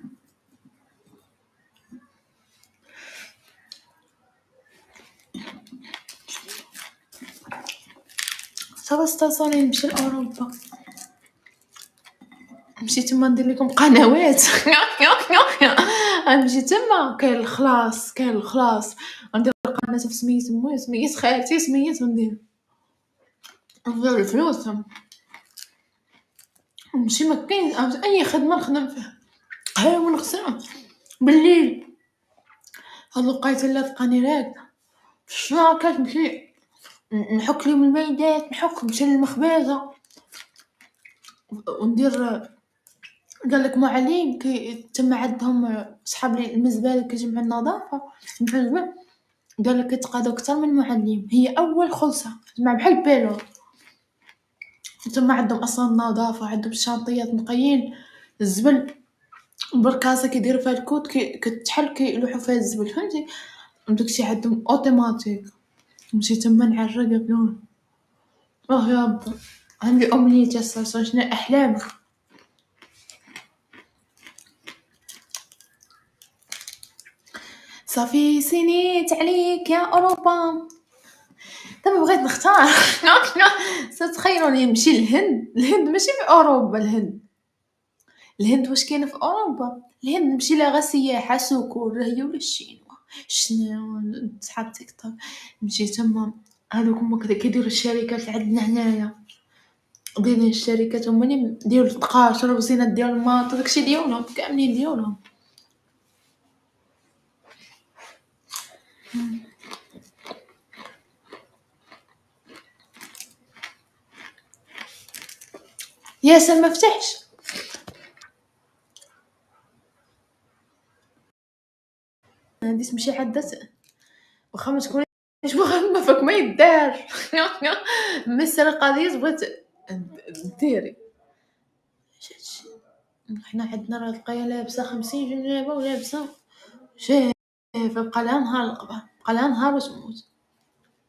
صافي استاصوني نمشي لأوروبا. نمشي تما ندير لكم قنوات. نمشي تما كاين الخلاص ندير قناة في سميت مويا سميت خالتي سميت ندير الفلوس. نمشي ما كاين اي خدمة نخدم فيها. ونغسل بالليل هاد لقيت اللي تلقاني راقدة في الشناقة كتمشي نحك ليهم الميدات، نمشي للمخبزة وندير. قالك معلم تما عندهم صحاب المزبلة كيجمعوا النظافة المحجبة، قالك يتقاضوا أكتر من معلم، هي أول خلصة تجمع بحال البيلور. تما عندهم أصلا النظافة، عندهم الشانطيات نقيين الزبل بركاسة كيديروا فيها الكود كتحل كيلوحوا فيها الزبل، فهمتي؟ وداكشي عندهم اوتوماتيك. نمشي تما نعرق بلون. يا ربي عندي أمنية أصلا، شنو أحلامك؟ صافي سنيت عليك يا أوروبا. دابا بغيت نختار تتخيلوني نمشي الهند ماشي في أوروبا، الهند واش كاينة في أوروبا؟ الهند نمشي لها غير سياحة سوق ولا هي ولا الصين شنو صحاب تيك توك. نمشي تما هادوك هما كيديروا الشركات عندنا هنايا، دايرين الشركات هما اللي ديالو التقاشر وزينة ديال الماط وداكشي ديالهم كاملين ديالهم. ياسر ما فتحش عندي تمشي حدث واخا ما تكونيش مغمى فيك ما يدار مسر القضية بغيت ديري. حنا عندنا راه القايه لابسه 50 جنيبه ولابسه شايفه بقى لها نهار القبه، بقى لها نهار وتموت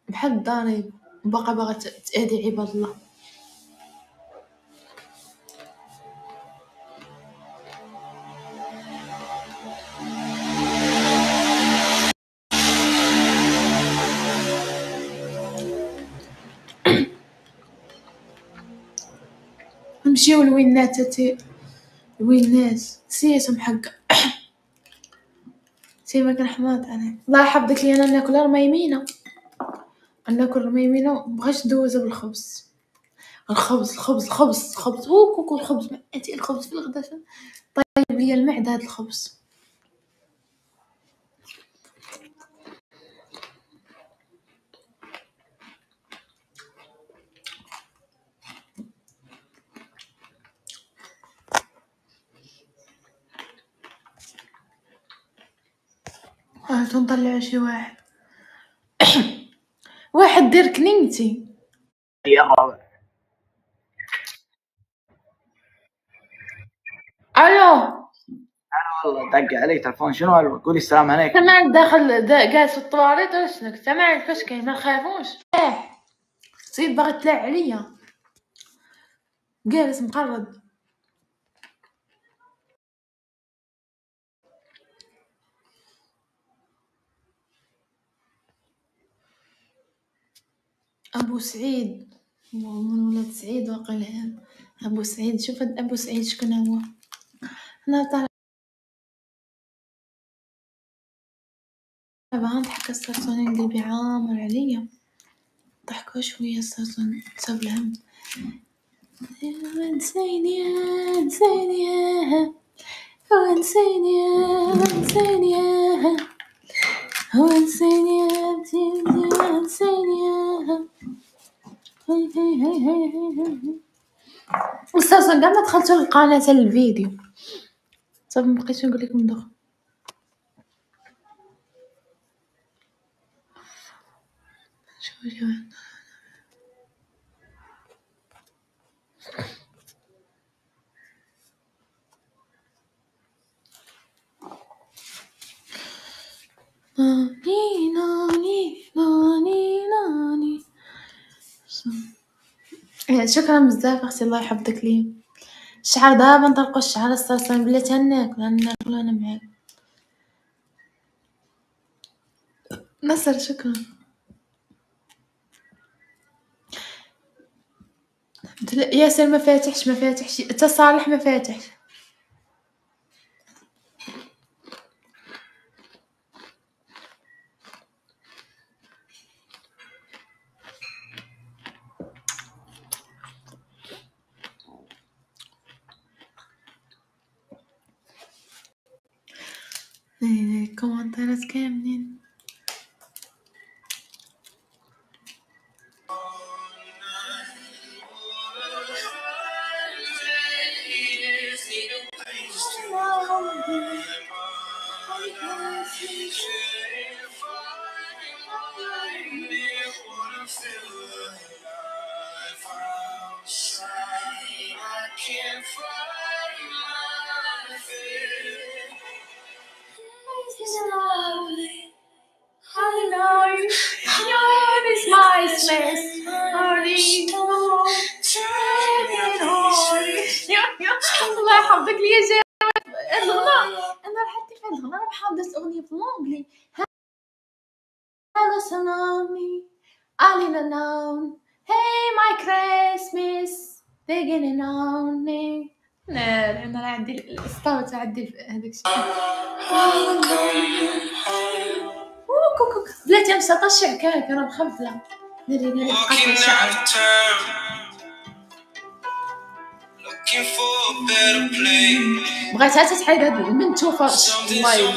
بحال الضريب، باقا باغا تأذي عباد الله. نمشيو لوينات لوينات سيتهم حقا سيما كان حماط انا الله يحفظك لي انا ناكل رميمينه، ناكل رميمينه مبغاش ندوزها بالخبز. الخبز كوكو الخبز ماتي الخبز في الغدا طيب لي المعده هذا الخبز. تنطلع شي واحد دير كنينتي يا رب. الو والله دق علي تلفون شنو قولي السلام عليكم. سمعت داخل جالس في الطواليت ولا شنو؟ سمعت فاش كاين ما نخافوش سيد باغي تلاع عليا جالس مقرد. ابو سعيد من ولاد سعيد وقيل ابو سعيد. شوف ابو سعيد شكون هو؟ انا طالع نضحك السرطان قلبي عامر عليا ضحكوا شويه السرطان تصاب الهم. انساني انساني انساني انساني هو انساني انساني استاذ كاع ما دخلت القناه الفيديو صافي مبقيتش نقول لكم دخل. شوفوا ناني ناني ناني ناني. شكرا بزاف اختي الله يحفظك لي. الشعر دابا نطلقوا الشعر الصلصال بلا تناكل انا معاك نصر. شكرا ياسر ما فاتحش حتى صالح ما فاتحش. كومنتات كاملين. الله يحفظك لي يا الغنى. انا حتى في الغنى راه حافظة اغنية بالانجلي. Hello tsunami, all in alone. Hey my Christmas, beginning on me. لا انا راه عندي الصوت عندي هذاك الشيء. كوكو بلاتي مش طشع كاك راه مخبله. ناري قطع الشعر. بغيتها تتحيد هاد البنت وفرش اللايف.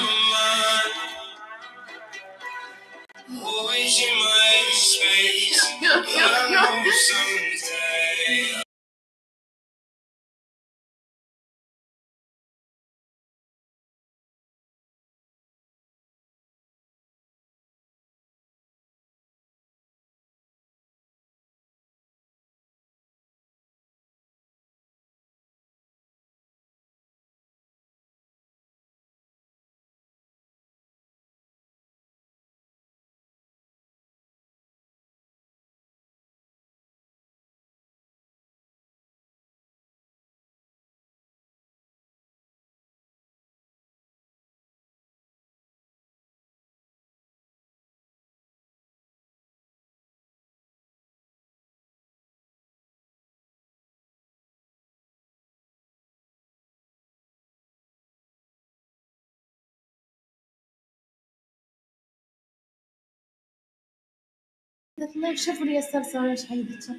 الله شوفوا لي الصرصره شحال درتها.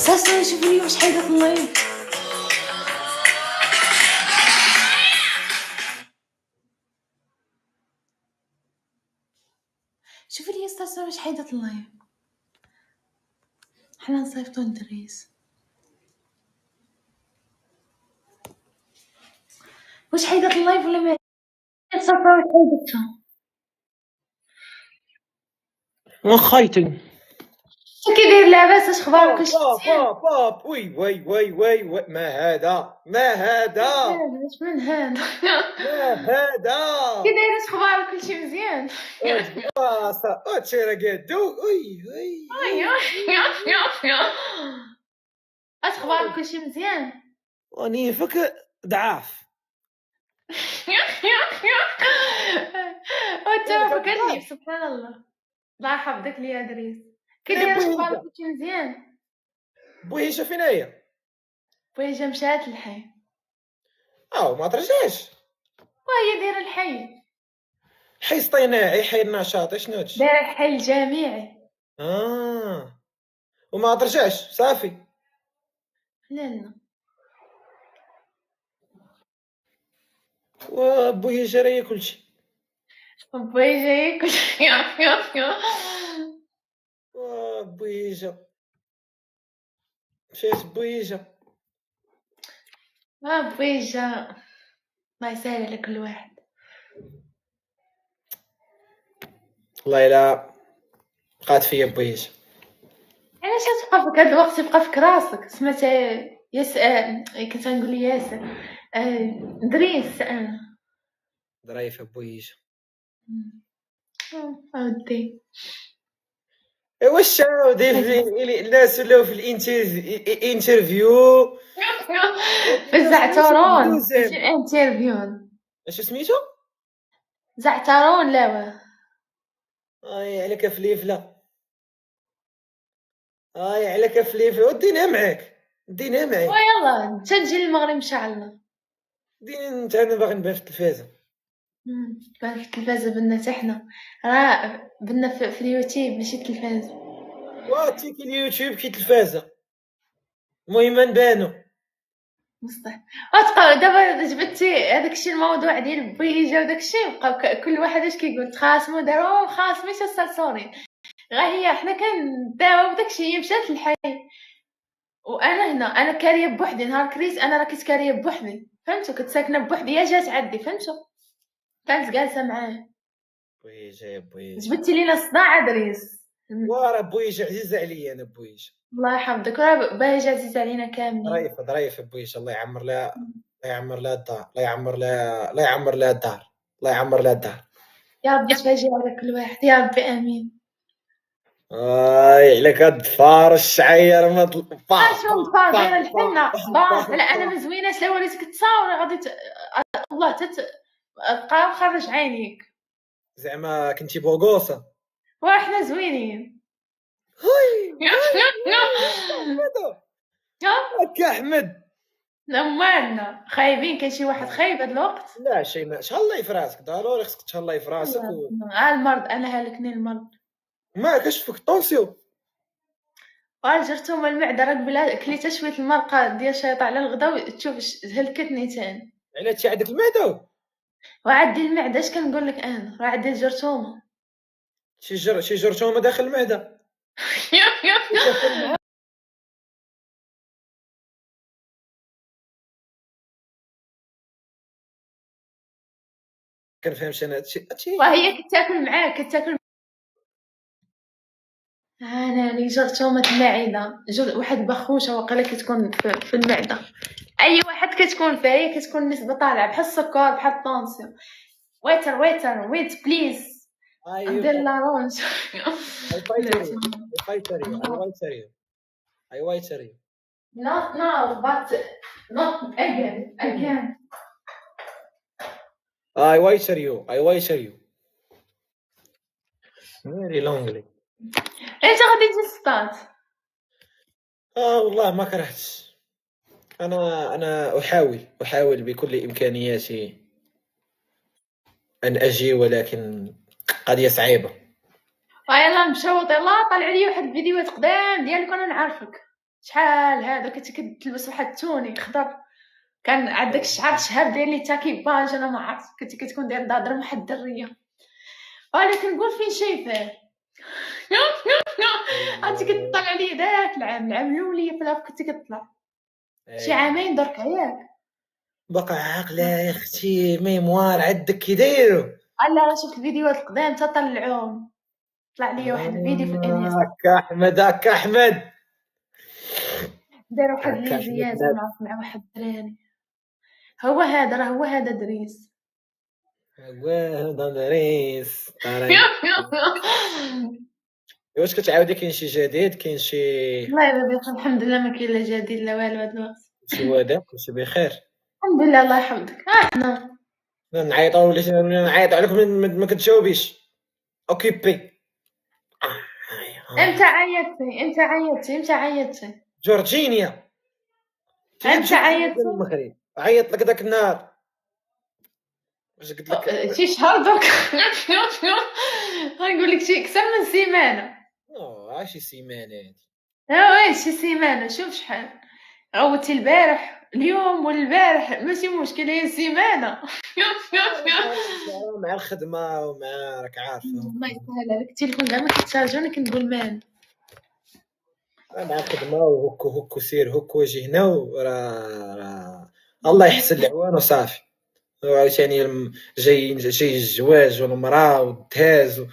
ساسا شوفي لي واش حيدت اللايف. شوفي لي ساسا واش حيدت اللايف. حنا نصيفطو ندريس. واش حيدت اللايف ولا ما ساسا واش حيدتها؟ وخيتي كي داير لاباس؟ اش اخبارك؟ واش باب وي ما هذا واش من هذا؟ ما هذا كي داير؟ اش اخبارك؟ كلشي مزيان؟ هادشي راه قادو وي اش اخبارك؟ كلشي مزيان؟ راني فك ضعاف. وانت فكرتني سبحان الله. الله يحفظك لي يا دريس. كي داير؟ اش اخبارك؟ كلشي مزيان؟ بويشه فين هي؟ بويجه مشات الحي. ما ترجعش. وهي دايره الحي. حي اصطناعي حي النشاط شنو هادشي؟ دايره الحي الجامعي. وما ترجعش صافي. لا وبويشه راه كلشي. بويجه ياكل. بويجه مشات بويجه. بويجه ما يسهل على كل واحد. والله الا بقات فيا بويجه. علاش تبقى فيك هاد الوقت؟ تبقى فيك راسك. سمعت كنت نقول لي ياسر دريس انا ظريفه بويجه. اودي واش عاودي الناس ولاو في الانترفيو في زعترون. ماشي الانترفيو. اش سميتو؟ زعترون. لا عليك فليفله. عليك فليفله. ودينا معاك ويلا انت تجي للمغرب ان شاء الله. انت انا باغي نبان في التلفازه. بان في التلفازه بنا حتى حنا. راه بنا في اليوتيوب ماشي التلفازه. واتيكي اليوتيوب كي تلفازه. المهم نبانو مصطفى. وتبقى دابا جبتي هذاك الشيء الموضوع ديال بويجه وداك الشيء بقاو كل واحد اش كيقول تخاصموا داروا خاصمين السالسورين. غا هي حنا كنداو بداك الشيء. هي مشات للحي وانا هنا. انا كاريه بوحدي. نهار كريس انا راه كنت كاريه بوحدي. فهمتوا؟ كنت ساكنه بوحدي. يا جات عندي. فهمتوا؟ كانت جالسه معاه. بويجه جبتي لينا الصداع دريس. وراه بويجه عزيزه عليا. انا بويجه الله يحفظك. راه باهي عزيز علينا كاملين. ظريفه بويجه. الله يعمر لها الدار. الله يعمر لها الدار. يا ربي تفاجئ على كل واحد. يا ربي امين. عليك الضفار الشعير ما شنو الضفار دايره الحنه باص. لا انا ما زويناش. لا وليت كتصاور غادي الله تبقى مخرج عينيك. زعما كنتي بوغوصه. وحنا زوينين. هكا احمد مالنا خايبين؟ كاين شي واحد خايب هاد الوقت؟ لا شي ما تهلاي في راسك. ضروري خصك تهلاي في راسك. المرض. انا هلكني المرض. ما كشفك طونسيون. جرتهم المعده. راك بلا كليت شويه المرقه ديال شيطه على الغدا وتشوف هلكتني تاني. على تي عندك المعده؟ وعندي المعده. اش كنقول لك انا؟ راه عندي الجرثومه. شي جرثومه داخل المعده. كنفهمش انا هادشي. وهي كتاكل معاك. كتاكل. انا لي جرثومه المعده. واحد بخوشه وقيله كتكون في المعده. اي واحد كتكون فيها. هي كتكون نسبه طالعه بحال السكر بحال الطونسيون. ويت بليز. ندير لارونج. I wait you. Not now, but not again. I wait you. Very longly. انت غادي تجي للسطات؟ والله ما كرهتش. انا احاول بكل امكانياتي ان اجي، ولكن قضيه صعيبه. يلا نمشيو. يلا طلع لي واحد الفيديوهات قدام ديالك وانا نعرفك. شحال هذا كنتي كتلبس واحد التوني خضر، كان عندك الشعر شهاب داير لي تاكيباج، انا ما عرفت كنتي كتكون داير ضادره مع واحد الدريه. انا كنقول فين شايفاه انت كتطلع عليا داك العام الاوليه فلا كنتي كتطلع شي عامين درك ياك. بقى عاقله يا اختي، ميموار عندك كي دايرو. الا راه شفت الفيديوهات القدام تطلعوهم، طلع لي واحد الفيديو في الانستا هاك احمد، هاك احمد، دار واحد هاك لي احمد زياد نعرف مع واحد الدراري. هو هذا راه هو هذا دريس. هذا دريس. واش كتعاودي كاين شي جديد؟ كاين شي الله يلا بخير الحمد لله، ما كاين لا جديد لا والو هاد الوقت. شي وادع؟ كلشي بخير الحمد لله الله يحفظك. احنا نعيطوا ولا نعيط عليك ما كتجاوبيش. اوكيبي. امتى عيطتي جورجينيا امتى عيطتي؟ المغرب عيط لك داك النهار واش قلت لك؟ شي شهر دوك غنقول لك شي اكثر من سيمانه. شي سيمانه وين شي سيمانه؟ شوف شحال عوضتي البارح اليوم والبارح ماشي مشكل، هي سيمانه مع الخدمه ومع راك عارفه. الله يسهل عليك، التليفون كاع ما كيتشارجوني كنقول مان مع الخدمه وهكو هكو سير هكو واجي هنا وراه الله يحسن العوان وصافي. عاوتاني جاي الزواج والمراه والدهاز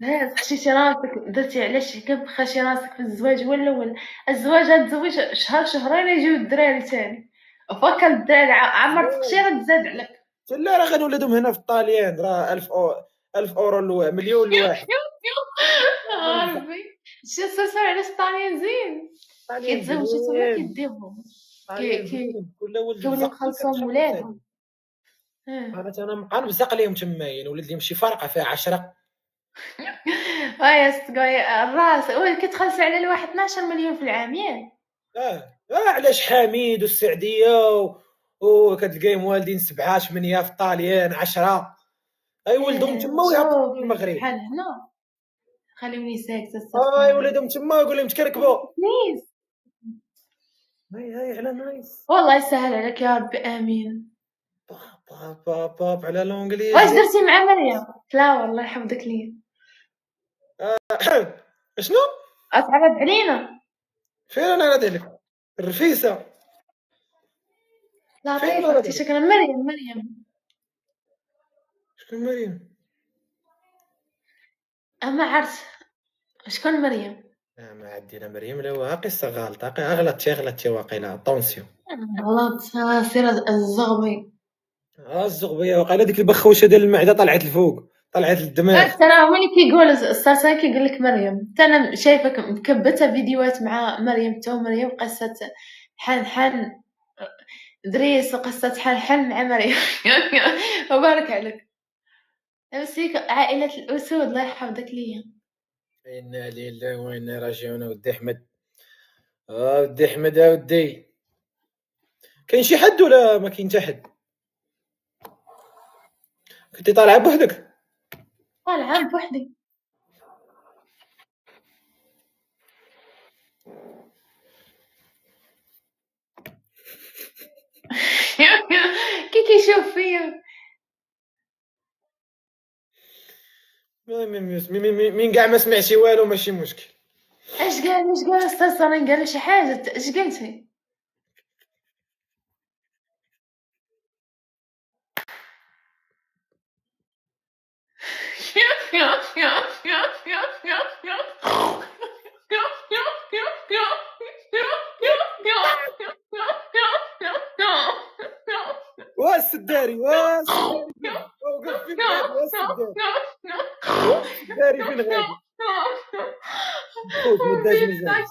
هاز خشيتي راسك درتي علاش كتبخشي راسك في الزواج ولا الزواج غتزوج شهر شهرين يجيو الدراري ثاني وفكر الدراري عمر تقشيره تزاد عليك. لا راه غنولدهم هنا في الطاليان، راه 1000 اورو مليون لواحد. ربي شي سلسل علاش الطاليان زين كيتزوجوا تما كيديهم كيوليو خلصهم ولادهم. انا مقنبزق ليهم تماين، ولد ليهم شي فرقه فيها 10. يا ستقاي الراس كتخلصي على الواحد 12 مليون في العام ياك. علاش حميد والسعديه وكتلقايهم والدين 7 8 في الطاليان 10 ولدهم تما ويهبطوا في المغرب بحال هنا. خليوني ساكته ولدهم تما ويقول لهم تكركبوا بليز. هاي على نايس. والله يسهل عليك يا ربي امين. باب على لونجليز. واش درتي مع مريم؟ لا والله يحفظك ليا. شنو اتعرض علينا؟ فين انا عليك الرفيسه؟ لا طيب اختي شكرا. مريم شكون مريم؟ ما عرفت شكون مريم. ما عندنا مريم لا قصه غلطه. غلطتي واقيلا طونسيون غلط. سير الزغبي الزغبيه واقيلا ديك البخوشه ديال المعده طلعت الفوق طلعت الدماغ. ترى هو اللي كيقول الصاصا كيقول لك مريم. انا شايفك مكبته فيديوهات مع مريم مريم قصه حن دريس وقصه حن مع مريم وبارك عليك. بس هيك عائله الاسود الله يحفظك ليا. انا لله وانا راجعون. ودي احمد ودي احمد ودي كاين شي حد ولا ما كاين حتى حد؟ كنتي طالعه بوحدك؟ طالعه بوحدي. كي كيشوف فيا مين كاع ما سمعتي والو ماشي مشكل. اش قال استاذ صالين؟ قال شي حاجه؟ اش قلتي؟ السداري وقف فين غادي السداري فين غادي خوت ما داش مزيان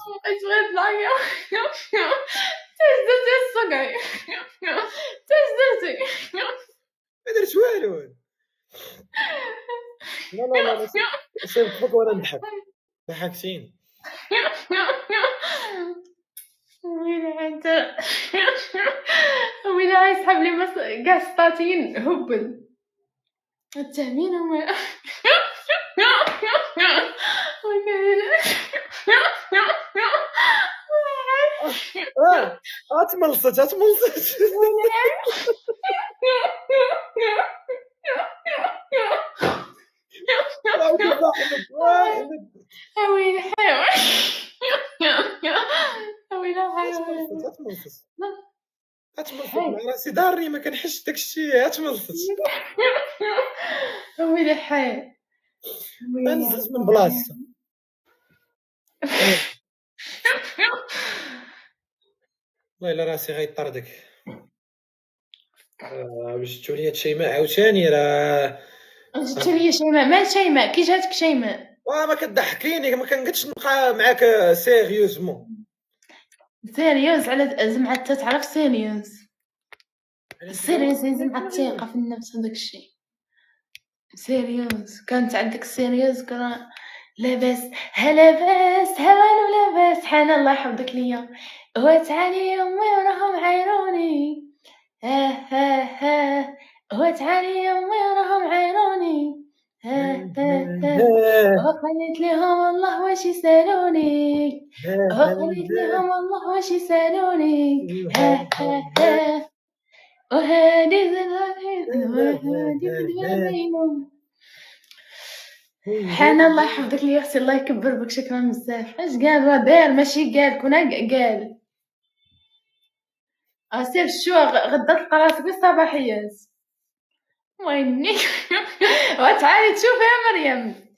غير لايا تزدتي الصقعي تزدتي ما درت والو. لا سيبك وانا نضحك ضحكتيني. ويلي انت ويلي يسحب لي كاع سطاتين هبل التهمين هما تملصت ويلي حيوان ويلي حيوان تملصت مع راسي داري ما كنحش داكشي تملصت ويلي حي نزلت من بلاصتها والله الا راسي غيطردك جبتو لي شيماء عاوتاني راه جبتو لي شيماء ما شيماء كي جاتك شيماء ما كتضحكيني ما كنقدش نبقى معاك سيريوزمون سيريوز على زعما انت تعرف سيريوز زعما الثقه في النفس هذاك الشيء سيريوز كانت عندك سيريوز كان لاباس لاباس هوان لاباس حان الله يحفظك ليا وتعالي امي وراهم عايروني ها وتعالي امي وراهم عايروني وقالت لهم والله واش يسالوني وقالت لهم والله واش يسالوني وهادي حان الله يحفظك لي اختي الله يكبر بك شكرا بزاف اش قال داير ماشي قال كنا قال اسير شو غدا تلقى راسك بالصباحيات ويني وتعالي تشوف يا مريم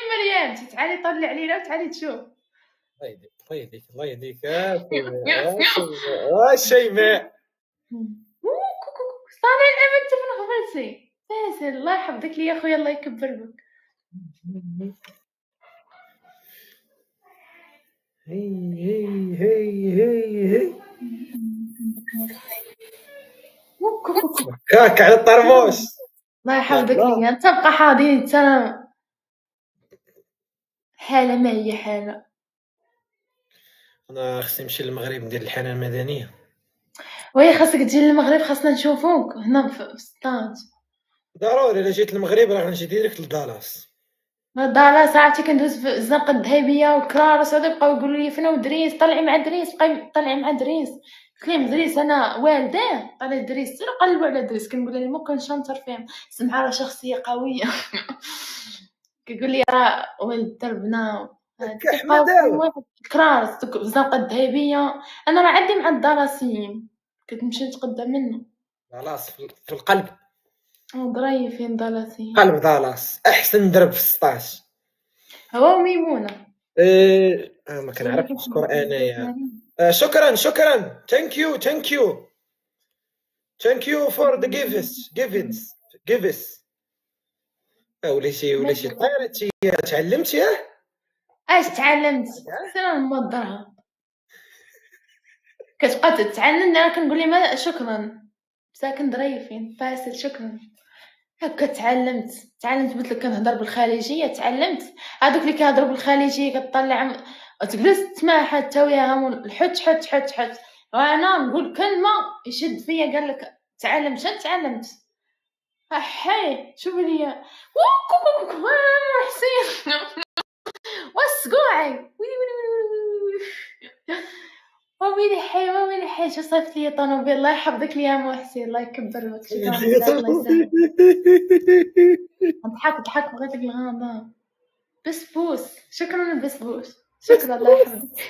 مريم تعالي طلع علينا وتعالي تشوف الله يهديك شيماء صاني الامل تفن غفلتي باسل الله يحفظك لي يا خويا الله يكبر بك هي كاك على الطربوش الله يحفظك لي تبقى حاضرين ترى حالة ما هي حالة انا خصني نمشي للمغرب ندير الحانه المدنيه وي خاصك تجي للمغرب خاصنا نشوفوك هنا في ستاد ضروري الا جيت للمغرب راه غنجي ديريكت لدالاس ساعتي كندوز في الزنقه الذهبيه وكراس هذا بقاو يقولوا لي فين ودريس طلعي مع دريس بقاي طلعي مع دريس كليم دريس انا والداه طلع دريس قلبوا على دريس كنقول لهم ممكن نشنطر فيهم سمعه راه شخصيه قويه كيقول لي راه ولد دربنا كراس الزنقه الذهبيه انا راه عندي مع الدراسيين كتمشي نتقدم منه دالاس في القلب ظريفين دالاسين قلب دالاس احسن درب في 16 هو ميمونه ما كنعرفش نشكر انايا شكرا ثانك يو فور ذا جيفز وليتي طايرتي تعلمتي اش تعلمت سنه نمضرها كتبقى تتعلم انا كنقول لي ما شكرا ساكن ظريفين فاسل شكرا هكا تعلمت مثل كنهضر بالخارجيه تعلمت هذوك اللي كيهضروا بالخارجيه كتطلع تجلس تسمع حتى وياهم الحت حت وانا نقول كلمه يشد فيا قال لك تعلمت حي شوف ليا حسين واسقوعي ويلي حي شو صيفت لي طنوبيل الله يحفظك لي يا محسن الله يكبر لك شكرا الله يسلمك ضحك بغيتك الغابة بسبوس شكرا البسبوس شكرا الله يحفظك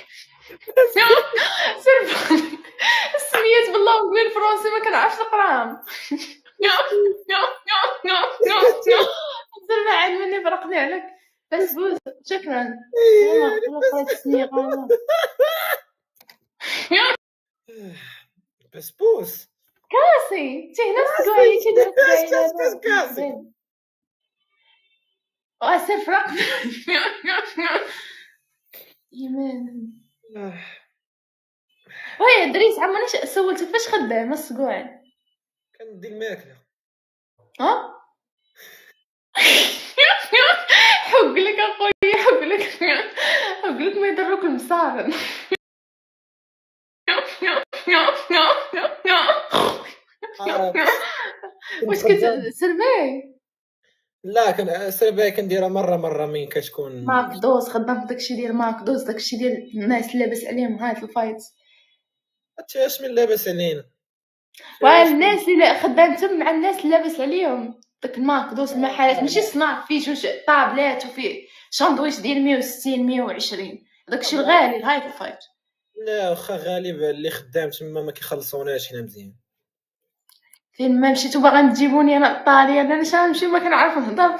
السميات بالله ونقول فرنسي ما كنعرفش نقراهم زرنا عاد مني فرقني عليك بسبوس شكرا بسبوس كاسي نفس قوي كاسي واسر فرق يمان وي دريس عمانيش سولتك فاش خدام مسقوع كندي الماكله حق لك اخويا حق لك ما يضروك المصارن واش كنت سربي لا سيرباي كنديرها مره من كتكون. ماكدوز خدام داكشي ديال ماكدوز، داكشي ديال الناس اللي لاباس عليهم هاد الفايت. اش من لاباس علينا والناس اللي خدامتهم مع الناس اللي لاباس عليهم داك الماكدوز المحلات ماشي صناع فيه جوج طابلات وفيه شاندويش ديال 160 120 داكشي الغالي الهاي الفايت. لا واخا غالبا اللي خدام تما ما كيخلصوناش حنا مزيان. فين ما مشيتو باغا تجيبوني انا لطاليان، انا شحال نمشي ما كنعرف نهضر،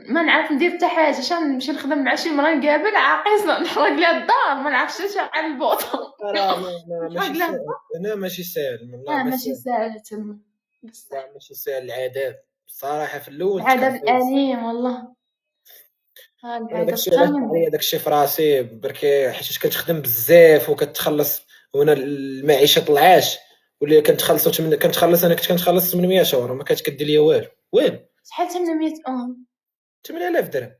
ما نعرف ندير حتى حاجه، شحال نمشي نخدم مع شي مرا نقابل عاقصه نحرق ليها الدار، ما نعرفش شحال البوطه. لا نحرق ليها الدار. انا ماشي ساهل والله، ماشي ساهله تما بصح. لا ماشي ساهل العذاب الصراحه في الاول عذاب اليم والله. داكشي علاش عليا داكشي في راسي بركي حيت كتخدم بزاف وكتخلص، وانا المعيشه طلعاش واللي كنتخلص انا كنت كنتخلص 800 شهور وما كانت كدير ليا والو. شحال 800 8000 درهم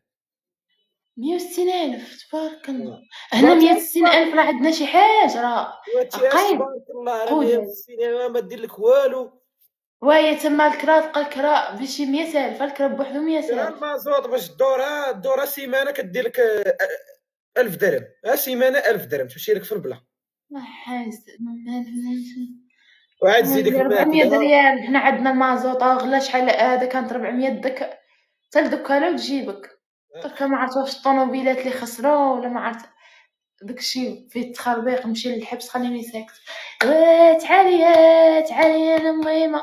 160,000 تبارك الله. هنا 160,000 راه عندنا شي حاجه راه عقيم. تبارك الله راه 160 ما دير لك والو. وهي تما الكرا تلقى الكرا بشي 100,000 الكرا بوحدو 100,000. المازوط باش الدوره سيمانه كدير لك 1000 درهم، سيمانه 1000 درهم تمشي لك في البلا، ما حاس وعاد زيدك 400 ريال. حنا عندنا المازوط غلا شحال هذا كانت 400 داك حتى لدوكاله وتجيبك. درك ما عرفت واش الطوموبيلات اللي خسروا ولا ما عرفت داكشي فيه التخربيق. نمشي للحبس خليني ساكت. تعالي تعالي الميمه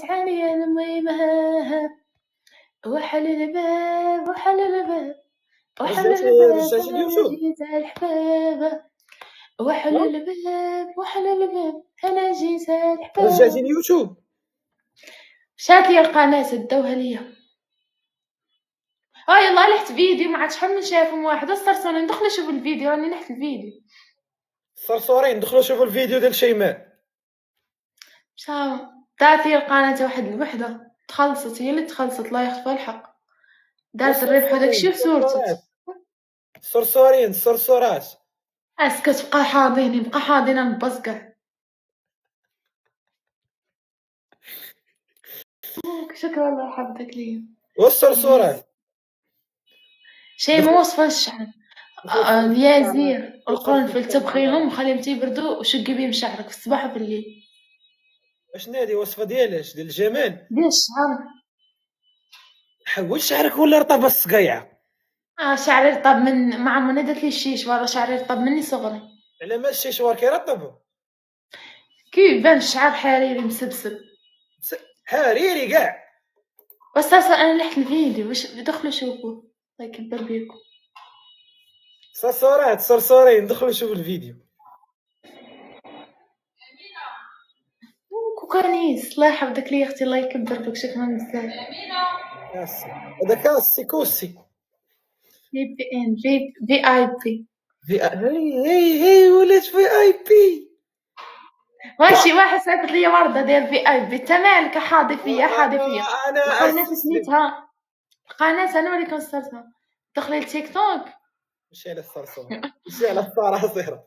تعالي الميمه وحل الباب وحل الباب وحل الباب جيت الحباب وحل الباب وحل الباب انا جيت الحباب. رجعتي اليوتيوب مشات لي القناه داوها ليا. يلا لحت فيديو ما عاد شحال من شافهم واحد الصرصور ندخلوا شوفوا الفيديو راني لحت الفيديو. صرصورين دخلوا شوفوا الفيديو ديال شيماء. مشاو دارت لي القناه واحد الوحده تخلصت، هي اللي تخلصت الله يخفى الحق. دارت الربح وداكشي وصورتت. صرصورات اسكت بقى حاضين نبزقع. شكرا الله حبك ليا. والصرصورات شي ما وصفه الشعر اليازير والقرنفل تبخيهم وخليهم تيبردوا وشقي بهم شعرك في الصباح وفي الليل. اشنو هادي وصفه ديالاش ديال الجمال ديال الشعر. حول شعرك ولا رطب الصقيعه. شعري رطب من مع منى دات لي الشيش ورا شعري رطب مني صغري. على ما الشيشوار كيرطب كيبان الشعر حريري مسبسب حريري كاع. بس انا لحت الفيديو واش دخلوا شوفوا الله يكبر بيكم. صرصورين دخلوا شوفوا الفيديو. كوكانيس الله يحفظك لي اختي الله يكبر بك. شكرا بزاف. هذاك السيكوسي في اي بي هي ولات في اي بي. ماشي واحد سافر لي ورده ديال في اي بي. انت مالك حاضي فيا القناه سميتها القناه انا وليكم صرتها. دخلي لتيك توك ماشي على الصرصور ماشي على الصراصير.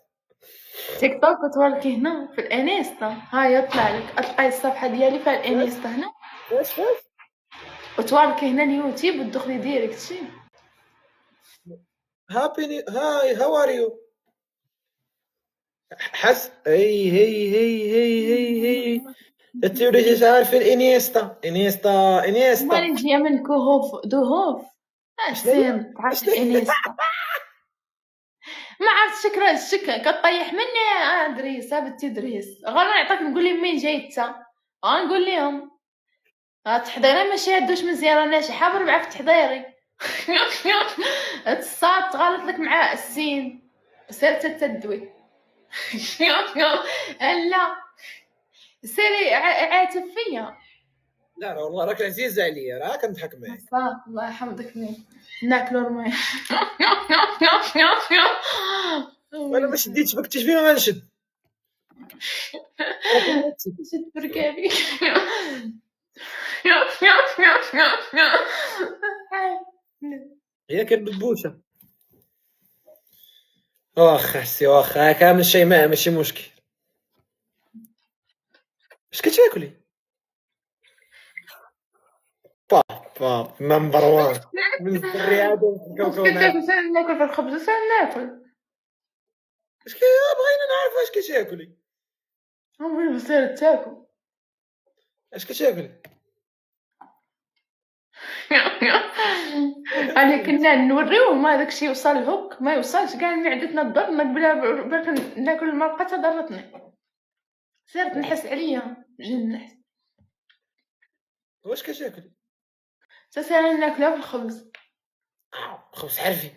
تيك توك وتوركي هنا في الانيستا. هاي يطلع لك تلقاي الصفحه ديالي في الانيستا هنا واش وتوركي هنا اليوتيوب وتدخلي ديريكت شي هاي هاو ار يو حس هي انت وليتي تعرفي الانيستا مالي جايه من دوهوف سين تعرف الانيستا. ما عرفت شكرا كطيح مني دريس بنتي دريس غير نعطيك نقول لهم منين جايتها غنقول لهم تحضيري ماشي هادوش مزيان راه ناجحه بربعه في تحضيري. الصاد غلط لك مع السين سير تدوي. لا سيري عاتب فيا. لا والله راك عزيزه عليا راه كنضحك معاك. الله يحفظك لي ناكلو الماء. انا ما شديتش بك تشبيه ما نشد. شد بركابي. هي كالببوشه واخا كامل شيء ماشي مشكل. اش كتاكلي؟ با نمبر 1 من الزريعه كنت الكوكونات. تاكل ناكل في الخبز ناكل. اش بغينا نعرف واش كتاكلي، وين بصير تاكل؟ اش كتاكلي؟ انا كنا نوريوهم هذاك الشيء وصل هوك ما يوصلش كاع معدتنا ضرنا قبل باش ناكل المرقه ضرتني، صرت نحس عليا جنحت. واش كتاكلي؟ سالا ناكلها في الخبز. خبز حرفي،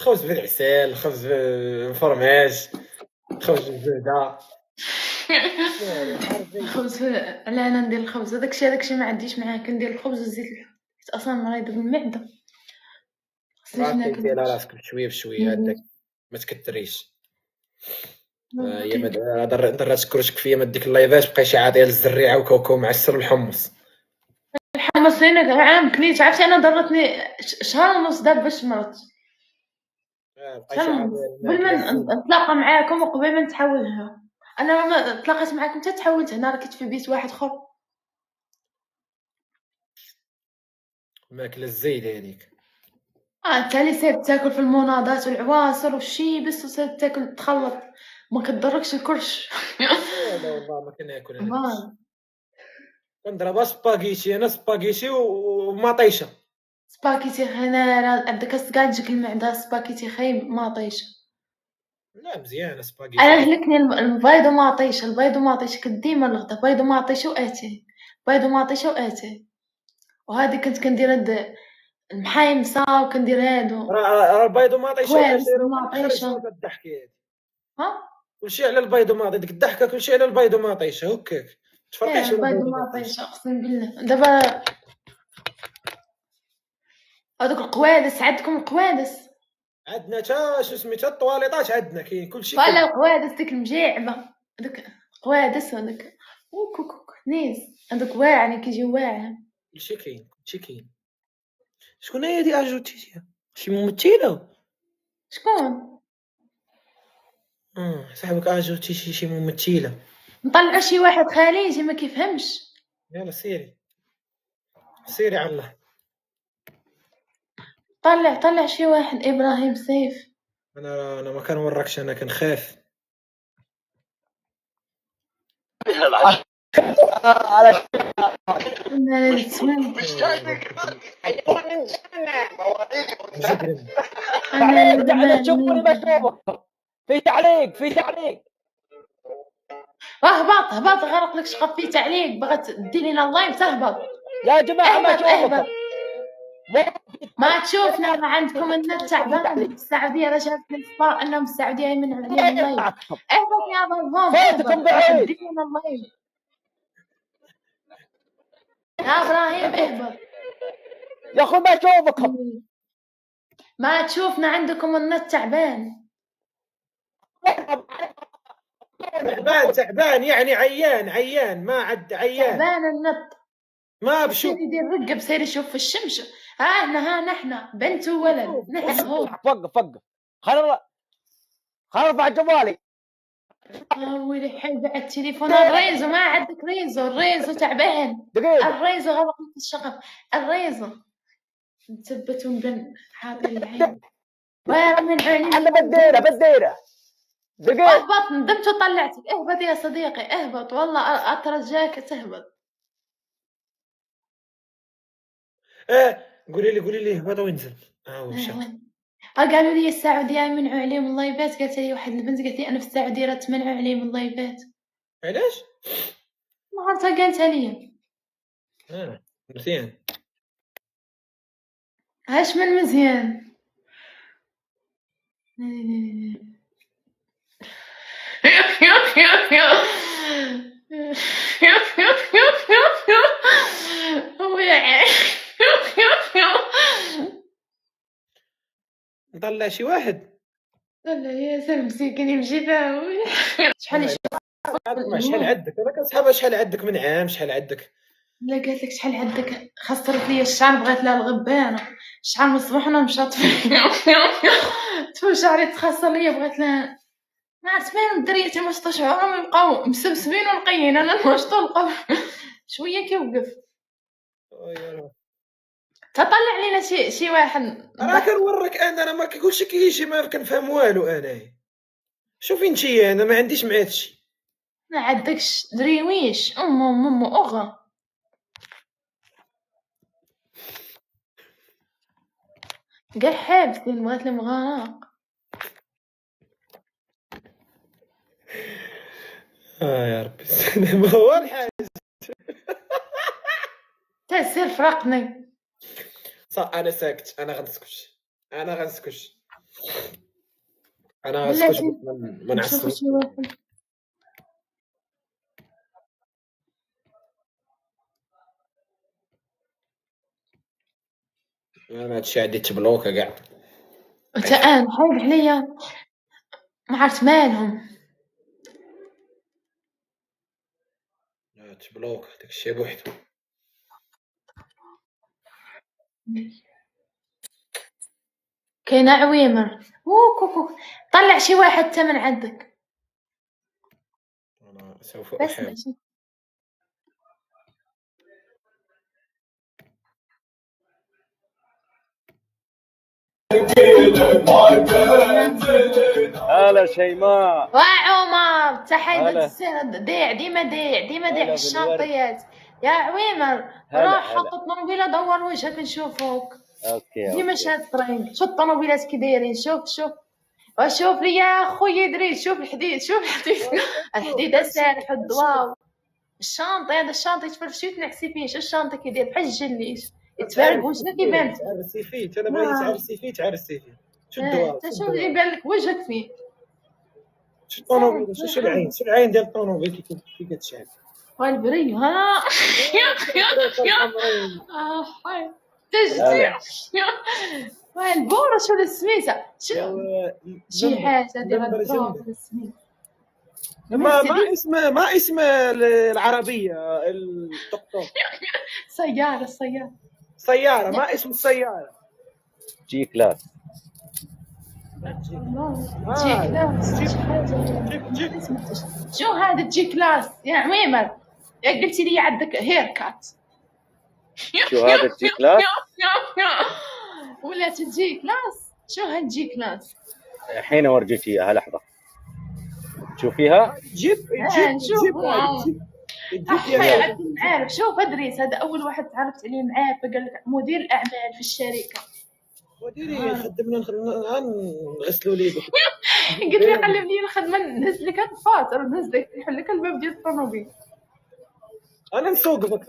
خبز بالعسل، خبز بالفرماج، خبز بالزبده. الخبز لا انا ندير الخبز هذاكشي ما عنديش معاه، كندير الخبز وزيت حيت اصلا مريضه بالمعده. راسك دير راسك بشويه بشويه هداك ما تكثريش. هي ما درات كرشك فيا ما ديك اللايفات بقيتي عاطيه للزريعه وكوكو معسل والحمص. الحمص هنا عام كليت عرفتي انا ضرتني شهر ونص دابا باش مرضت. قبل ما نتلاقى معاكم وقبل ما نتحولها انا ما تلاقيت معاكم حتى تحولت هنا، راه كنت في بيت واحد اخر. ماكله الزايده هذيك. انت اللي صرت تاكل في المناضات والعواصر والشيبس وصرت تاكل تخلط ما كتضركش الكرش. لا والله ما كناكل انا كنضربها سباغيتي، انا سباغيتي ومطيشه. سباكيتي خناره عندك كاع تجيك المعده سباكيتي خايب ما طيش. لا مزيانه سباغيتي. انا هلكني البيض وما طيش، البيض وما طيش كنت ديما نغدا بيض وما طيش واتي بيض وما طيش واتي. وهذه كنت كندير المحايمصه وكندير هادو راه البيض وما طيش وما طيش. الضحكه ها كلشي على البيض وما ديك الضحكه كلشي على البيض وما طيش هكاك تفرقيش. البيض وما طيش اقسم بالله. دابا هذوك القوادس عندكم القوادس؟ عندنا تا شو سميتها الطواليطات عندنا كاين كلشي. فلا القوادس ديك المجيعبه هذوك قوادس هذوك وكوك نيز هذوك واعرين كيجيو واعرين كلشي كاين كلشي كاين. شكون هي هادي اجوتيتيها؟ شي ممثله؟ شكون؟ صاحبك اجوتي شي ممثله. نطلعوا شي واحد خليجي ما كيفهمش. يلا سيري على الله. طلع شي واحد ابراهيم سيف. انا ما كنوركش انا كنخاف. انا نتسمع انا تشوفوني مشروبك في تعليق هبط غرق لك شقف في تعليق بغات ديري لنا اللايف تهبط يا جماعه ما تشوفك ما تشوفنا ما عندكم النت تعبان. السعوديه راه جابت الفار انهم السعوديه يمنعوا عليهم اللايف. اهبط يا ظلمون فاتكم بعيد ديري لنا اللايف يا ابراهيم اهبط يا اخو ما تشوفكم ما تشوفنا عندكم النت تعبان. تعبان يعني عيان ما عد عيان تعبان النط ما بشوف يدير رقب سير يشوف في الشمس. ها نحن بنت وولد نحن هو. وقف خلنا ارفع جوالي. ويلي حي بعد التليفون الريزو ما عندك الريزو تعبان. الريزو غلق في الشغف الريزو مثبتون بن حاطين العين ومن عيني. انا بديره دقيقة. اهبط ندمت وطلعتك. اهبط يا صديقي اهبط والله اترجاك تهبط. قولي لي اهبط وينزل. قالوا لي السعودية يمنعوا عليهم اللايفات. قالت لي واحد البنت قالت لي انا في السعودية راه تمنعوا عليهم اللايفات. علاش؟ نهارتها قالتها لي. مزيان. هاش من مزيان. نطلع شي واحد. لا يا سلام مسكين يمشي فيها. شحال عندك انا كنسحبها. شحال عندك من عام؟ شحال عندك؟ لا قالت لك شحال عندك خسرت لي الشعر بغيت لها الغبانه شحال من الصباح انا مشات تفو شعري تخسر لي بغيت لها ما عرفت مالهم الدريات ما شطوش عمرهم يبقاو مسبسبين ونقيين. انا نشطو نلقاو شويه كيوقف تطلع لينا شي واحد. انا كنوريك انا ما كنقولش كيجي ما كنفهم والو انا. شوفي انتي انا ما عنديش مع هادشي. ما عندكش دريويش امو اغا كاع حابسين بغات المغرق. يا ربي ما هو الحاج تسير فرقني. صح انا ساكت. انا غنسكت ما نعصبش. انا هادشي عندي تبلوكه كاع. انت حايب عليا ما عرفت مالهم. تبلوك داكشي بوحدو. كاينه عويمر كوكو طلع شي واحد تا من عندك. انا سوف احاول. هلا شيماء. وعمر تحيد ديما ديع الشنطيات يا عويمر. راح حط الطنوبيله دور وجهك نشوفوك. اوكي ديما شاطرين. شوف الطنوبيلات كي دايرين. شوف وشوف لي يا خويا ادريس. شوف الحديد الحديد السارح الضواو. الشانطي هذا الشانطي يتفرشي وتنعسي فيه. شو الشانطي كيدير بحال الجليش يتفارق وجهك يبان. تعرسي فيه انا بغيت تعرسي فيه. شو الدواء شو اللي يبان لك وجهك فيه؟ شو الطونوبيل. شو العين ديال الطونوبيل كي كتشعل. والبري ها تشجيع والبورة. شو السميسة شي حاجة ديال الدروب السميسة. ما اسم العربية الطقطق. سيارة ما اسم السيارة. جي كلاس. شو هذا جي كلاس يا عميمر؟ يا قلتي لي عندك هير كات. شو هذا الجي كلاس؟ ولا تجي كلاس. شو هالجي كلاس؟ حين ورجيتي اياها لحظة تشوفيها. جيب عارف. شوف ادريس هذا اول واحد تعرفت عليه معاه فقال لك مدير الاعمال في الشركة. مديري خدمنا نغسلوا لي قلت لي قلب لي الخدمة نهز لك الفاتر نهز لك نحل لك الباب ديال الطوموبيل. انا نسوق بك.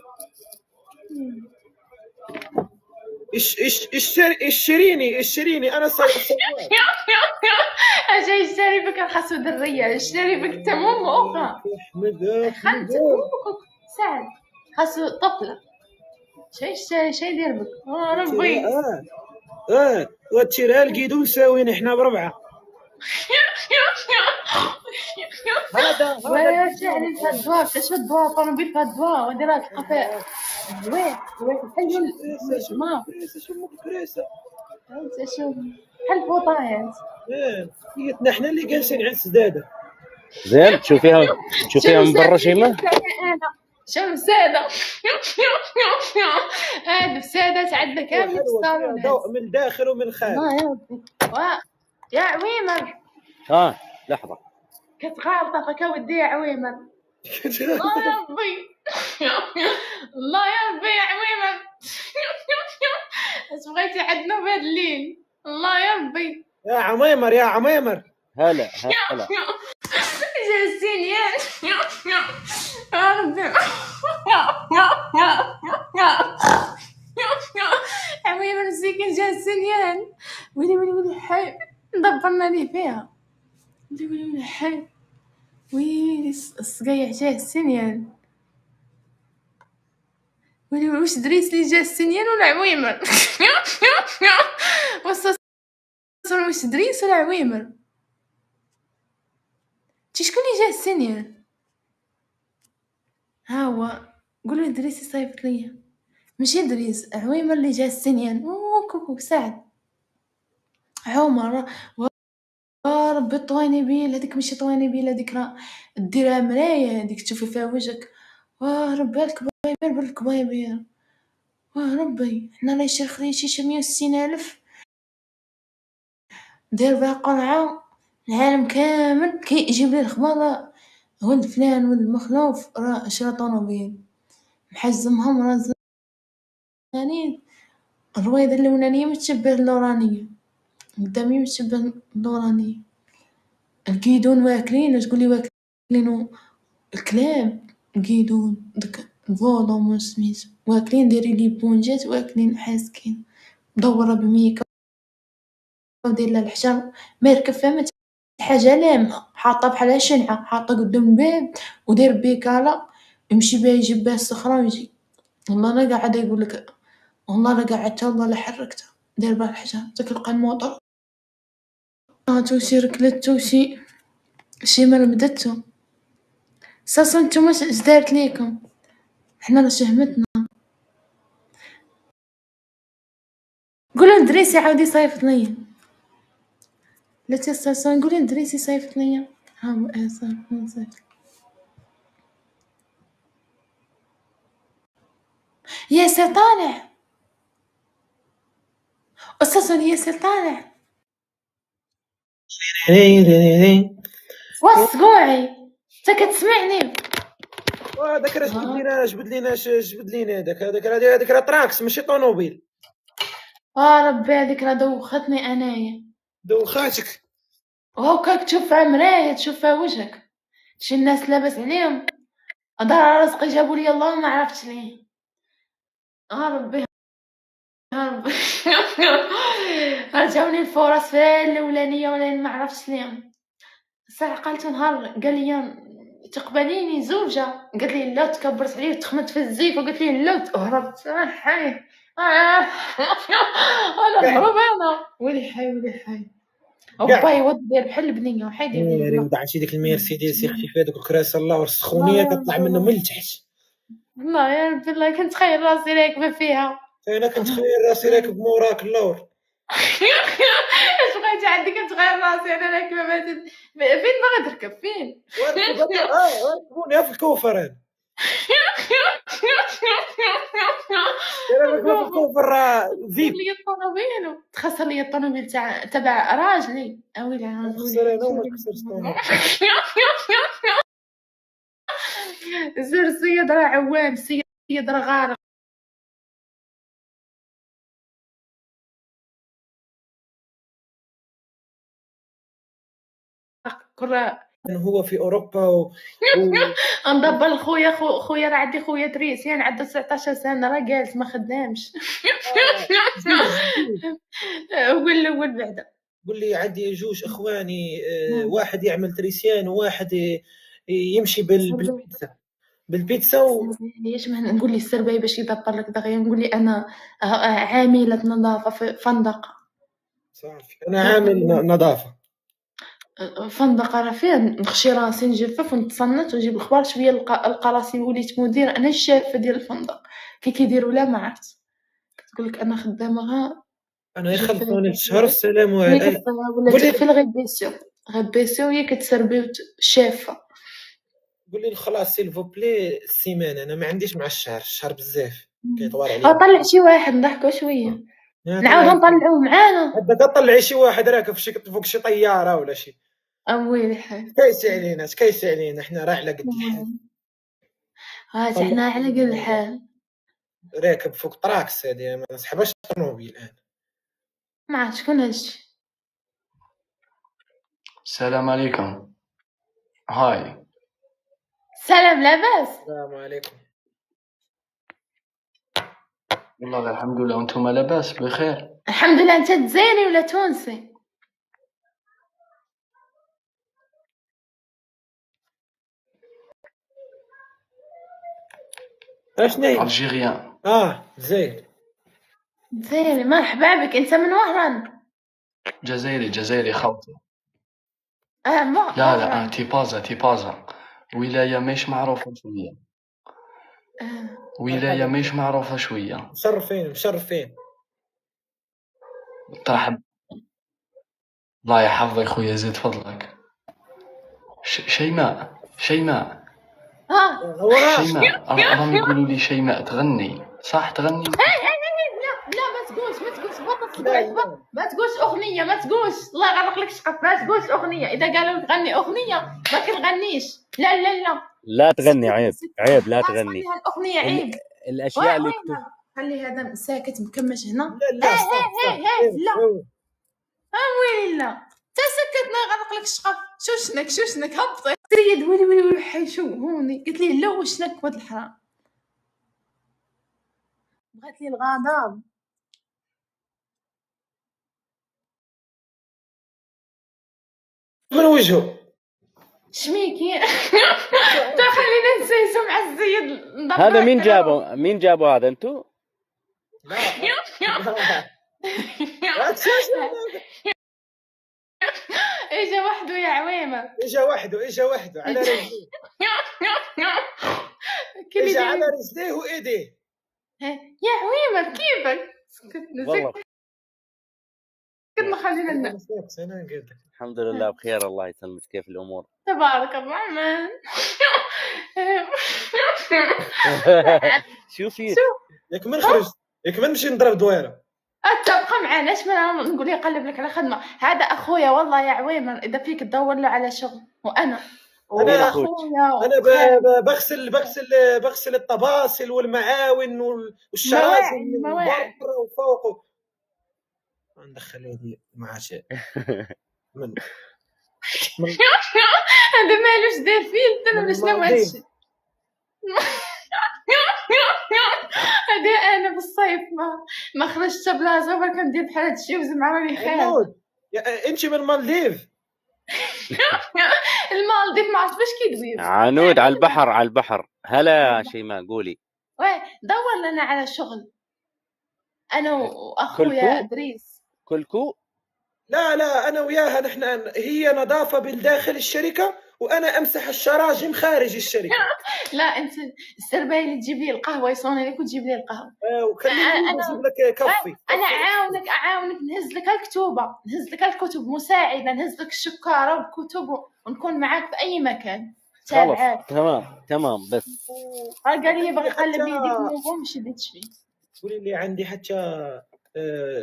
اشتريني انا سواق. اجي يشتري بك خاصو دريه. يشتري بك تمام اخرى. احمد سعد خاصو طفله. شي يدير بك ربي. وتشيرها لقيدو مساويين حنا بربعه. هذا شعري في الدوار. شو الدوار طنوبيل في الدوار وديرات القفاء زوين حلو الجماعة. شو بحال الفوطايات. حياتنا حنا اللي جالسين على السداده. زين تشوفيها من برا شيماء. شو مسادة هاد مسادة عندنا كامل الصالون من الداخل ومن الخارج. يا عويمر لحظة كتغالطة فكا ودي يا عويمر. الله يا ربي يا عويمر. اش بغيتي عندنا بهاد الليل. الله يا ربي يا عميمر. هلا جالسين يا ربي. عويمر مسكين جالسين يا ويلي حي دبرنا ليه فيها. ويلي حي ويلي الصقيع جاه السنيان. ويلي واش دريس لي جاه السنيان ولا عويمر؟ واش دريس ولا عويمر؟ شكون اللي جاه السنيان؟ ها هو قولوا دريس يصيفط ليا. ماشي دريس عويمر اللي جاه السنيان. كوكو سعد عمر ربي طويني بيل. هذيك ماشي طويني بيل هذيك راه ديرها مرايه هذيك تشوفي فيها وجهك. ربي الكبايبير بالكبايبير. ربي حنا راه يشري خري شي 160,000 داير بها قرعة، العالم كامل كيجيب ليه الخبر ولد فلان ولد مخلوف راه شرا طونوبيل محزمها مرزانين. الرويضة الأولانية متشبه اللورانية، قدامي متشبه اللورانية، الكيدون واكلين تقولي واكلينو الكلاب الكيدون داك فولوم سميتو واكلين دايرين لي بونجات واكلين حاسكين مدورة بميكا وداير لها الحجر ما يركب فيها ما حاجة لامة حاطة بحال شنعة حاطة قدام الباب وداير بيكالا يمشي بها يجيب بها الصخرة ويجي. والله لا قاعد يقولك والله لا قعدتها والله لا حركتها داير بها الحجر تلقى الموطر توشي ركلت توشي شي مرمدتو ساسا نتوما اش دارت ليكم حنا راه شهمتنا. قولوا لدريسي عاودي صيفط ليا لا تستاسا نقولي لدريسي صيفط ليا ها صيفط ياسر طالع أستاذ ياسر طالع واسقوعي انت كتسمعني هذاك راه جبد لينا هذاك راه تراكس ماشي طونوبيل. ربي هذيك راه دوختني انايا دوخاتك وهاكاك تشوف فيها مراية تشوف فيها وجهك شي الناس لاباس عليهم دار رزقي جابوا لي الله ما عرفتش ليه. ربي جاوني الفرص في الاولانيه ولا ما عرفتش ليهم. الساعه قالت نهار قال لي تقبليني زوجه قالت لي لا تكبرت عليه وتخمت في الزيف وقالت لي لا هربت حي انا هرب انا ولي حي وباي ود دير بحال البنيه وحيدي يريد عرفتي ديك الميرسيدس يختي دوك الكراسه الله والسخونيه كطلع منه من التحت. والله يا ربي الله كنتخيل راسي راكبه فيها انا كنتخيل راسي راكب موراك اللور. اش بغيتي عندي كنتخيل راسي انا راكبه فين باغا تركب فين ركبوني في الكوفر انا راكبه في الكوفر فيب لي الطوموبيل تخسر لي الطوموبيل تبع راجلي اويلي خسر انا وما كسرت الطوموبيل. زر السيد راه عوام السيد راه غارق هو في اوروبا ندبر خويا راه عندي خويا دريسيان عنده 19 سنه راه جالس ما خدامش. قول الاول بعدا قول لي عندي جوج اخواني واحد يعمل تريسيان وواحد يمشي بالبيتزا ليش ما نقول لي السرباي باش يدبر لك دغيا نقول لي انا عامله نظافه في فندق صافي انا عامل نظافه فندق راه فيه نخشي راسي نجفف ونتصنت ونجيب الخبار شويه نلقى راسي وليت مدير انا الشافه ديال الفندق كيديروا لا ما عرفت كتقول لك انا خدامه انا يخلطوني الشهر السلام عليكم ولا في الغبيسيو هي كتسربي الشافه. قول لي خلاص سيلفو بلي السيمانه انا ما عنديش مع الشهر بزاف كيطوال عليا. طلع شي واحد نضحكوا شويه نعاود نطلعوه معانا هذا طلعي شي واحد راكب فوق شي طياره ولا شي ويلي حي كايس علينا حنا راه على قد الحال حنا على قد الحال راكب فوق طراكس هذه ما نسحبهاش طوموبيل الان ما عرفت شكون هادشي. السلام عليكم. هاي سلام لاباس. السلام عليكم. والله الحمد لله وانتم لاباس بخير؟ الحمد لله. انت جزائري ولا تونسي؟ اشني الجيريان. جزائري مرحبا بك. انت من وهران؟ جزائري خوتي. لا تيبازا ولاية مش معروفة شوية. ولاية مش معروفة شوية. مشرفين ترحب. الله يحفظك خويا زيد فضلك. شيماء راهم يقولوا لي شيماء تغني صح تغني. لا ما تقولش بطل صبعك ما تقولش اغنيه ما تقولش الله يغرق لك شقف ما تقولش اغنيه اذا قالوا لك غني اغنيه ما كنغنيش لا لا تغني عيب لا تغني خليها الاغنيه عيب الاشياء اللي خلي هذا ساكت مكمش هنا لا لا ويلي لا تا سكت ما يغرق لك الشقف شوشنك هبطي تريد ويلي حيشو هوني قلت لي لا وشنك ولد الحرام بغات لي الغضب من وجهه شميكي تا خلينا نسيسو مع الزيد هذا مين جابوا هذا انتو؟ لا اجا وحده يا عويمه اجا وحده على رجليه اجا على رجليه وايديه يا عويمه كيفك والله كنا خلينا الحمد لله بخير الله يسلمك كيف الامور تبارك الرحمن شوفي ياك من خرج ياك من نمشي نضرب دويره تبقى معنا اش ما نقول لي قلب لك على خدمه هذا اخويا والله يا عويمه اذا فيك تدور له على شغل وانا بغسل الطباسل والمعاون والشراسم من برا وفوق ندخل هذه معاشي هذا مالوش داير فيه انا شنو هادشي هذا انا بالصيف ما خرجت بلاصه ولا كندير بحال هادشي وزعما خير انت من المالديف المالديف ما عرفت باش كيدوي عنود على البحر هلا شيماء قولي دور لنا على شغل انا واخويا ادريس كلكو لا انا وياها نحن هي نظافه بالداخل الشركه وانا امسح الشراجم خارج الشركه لا انت السرباي اللي تجيب لي القهوه يصوني لك وتجيب لي القهوه وخليني نجيب لك كفي انا اعاونك نهز لك الكتوبه نهز لك الكتب مساعده نهز لك الشكاره والكتب ونكون معاك في اي مكان خلاص تمام بس قال لي بغي يقلب لي ديك الموضوع مش شديت فيه قولي لي عندي حتى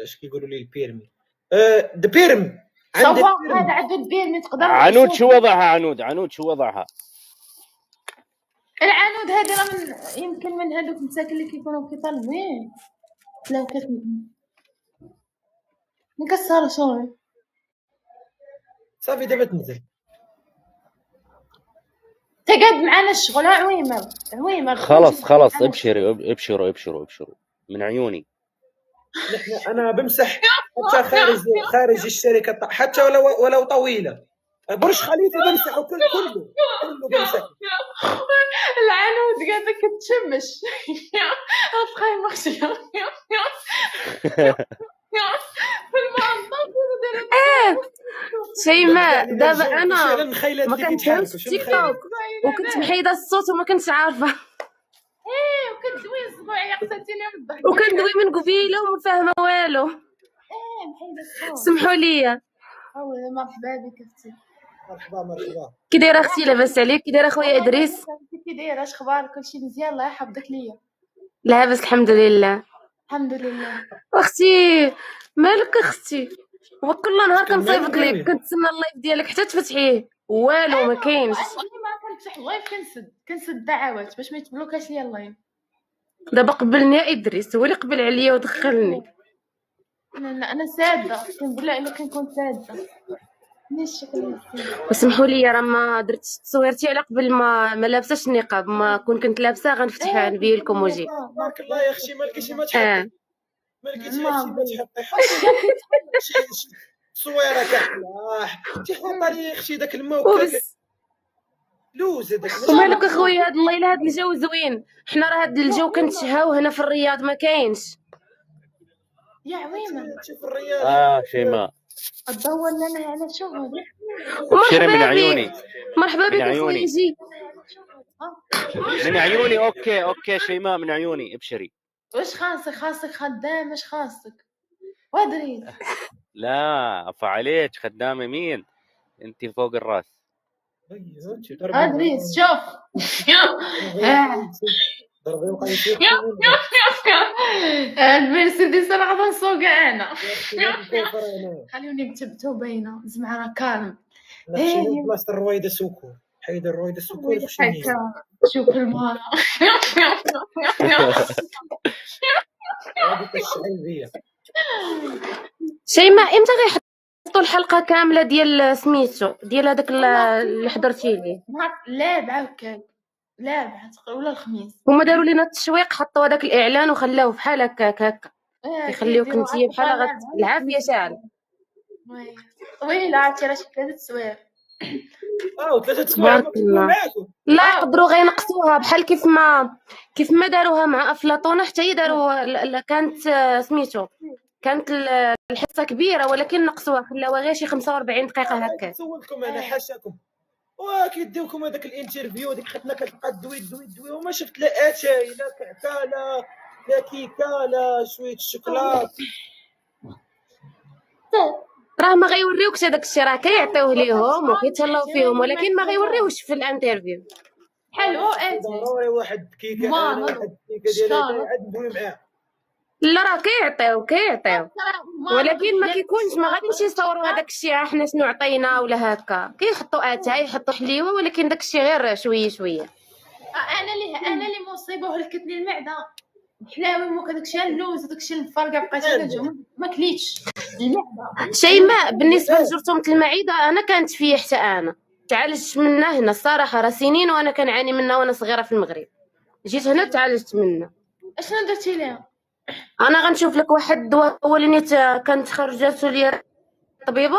اش كيقولوا لي البيرمي البيرم عندي هذا عنده البيرمي تقدر عنود شو وضعها عنود شو وضعها العنود هذه راه يمكن من هذوك المساكن اللي كيكونوا كيطلبين لا مكسره شوي صافي دابا تنزل تقعد معنا الشغل عويمه خلاص ابشروا من عيوني انا بمسح حتى خارج الشركه حتى ولو طويله برج خليفه بمسحه كله بمسح العنود قاعده كتشمش اخاي مخشيه في المنطقه شيماء دابا انا ما كنتش تيك توك وكنت محيده الصوت وما كنتش عارفه وكندوي صباعي قتلتيني من الضحك وكندوي من قبيله وما فاهمه والو محيده الصوت سمحوا لي مرحبا بك اختي مرحبا كي دايره اختي لاباس عليك كي دايره خويا ادريس كي دايره اش اخبارك كلشي مزيان الله يحفظك ليا لاباس الحمد لله اختي مالك اختي وكل نهار كنصيفط لك كنتسنى اللايف ديالك حتى تفتحيه والو ما كاينش ما كنفتح اللايف كنسد الدعوات باش ما يتبلوكاش ليا اللايف دابا قبلني يا ادريس هو اللي قبل عليا ودخلني لا انا ساده كنقول لها الا كنكون ساده وسمحوا لي راه ما درتش تصويرتي على قبل ما لابساش النقاب ما كنت لابسه غنفتحها نبين لكم وجهي بارك الله يا اختي مالكيش ما تحطي مالكيش ما تحطي تصويره كحلاح تحط لي اختي داك الموكل لوز هذاك ومالك اخويا هاد الليله هاد الجو زوين حنا راه هاد الجو كنتشهاو هنا في الرياض ما كاينش يا عويمه في الرياض شيماء تدور لنا على شغل ابشري من عيوني مرحبا بك اخويا جي من عيوني اوكي شيماء من عيوني ابشري واش خاصك خدام اش خاصك وادري لا عفا عليك خدامه مين انت فوق الراس ادريس شوف ضربي وقع يسير المرسيدس راه غادي نسوقها انا. الكوفر هنا خليوني مثبتو باينه زعما راه كالم. نمشي لبلاصه الرويده سوكو، حيد الرويده سوكو وخشي حيت شوف المرا هذيك الشعل بيا. شيماء امتى غيحطوا الحلقه كامله ديال سميتو ديال هذاك اللي حضرتي ليه؟ لا بعاك لا بعد ولا الخميس. هما داروا لينا التشويق، حطوا هذاك الاعلان وخلاوه بحال هكاك يخليوك نتيا بحال العافيه شاعله طويله. عرفتي راه شي 3 سوايع. وثلاثه سوايع تبارك الله. معاكم. لا يقدروا غير ينقصوها بحال كيف ما داروها مع افلاطون حتى هي داروا كانت سميتو كانت الحصه كبيره ولكن نقصوها خلاوها غير شي 45 دقيقه هكا. سولكم انا حاشاكم وكيديوكم هذاك الانترفيو ديك خدنا كتبقى دوي وما شفت لا اتاي لا كعكه لا كيكه لا شويه الشوكولات. راه ما غيوريوكش هذاك الشيء، راه كيعطيوه ليهم وكيتهلاو فيهم ولكن ما غيوريوش في الانترفيو. حلو ضروري واحد كيكه واحد كيكه ديال عاد ندوي معاه. لا راه كيعطيو ولكن ما كيكونش، ما غاديش يصوروا هذاك الشيء حنا شنو عطينا ولا هكا. كيحطوا اتاي يحطوا حليوه ولكن داك الشيء غير شويه. انا اللي مصيبه هلكتني المعده. حلاوه مو داك الشيء اللوز وداك الشيء المفرقه بقيت كنجوع ما كليتش المعده. شيماء بالنسبه لجرثومه المعده انا كانت فيا حتى انا تعالجت منها هنا الصراحه، راه سنين وانا كنعاني منها وانا صغيره في المغرب. جيت هنا تعالجت منها. اشنو درتي ليها؟ انا غنشوف لك واحد الدواء اولاني كانت خرجاتو لي طبيبه،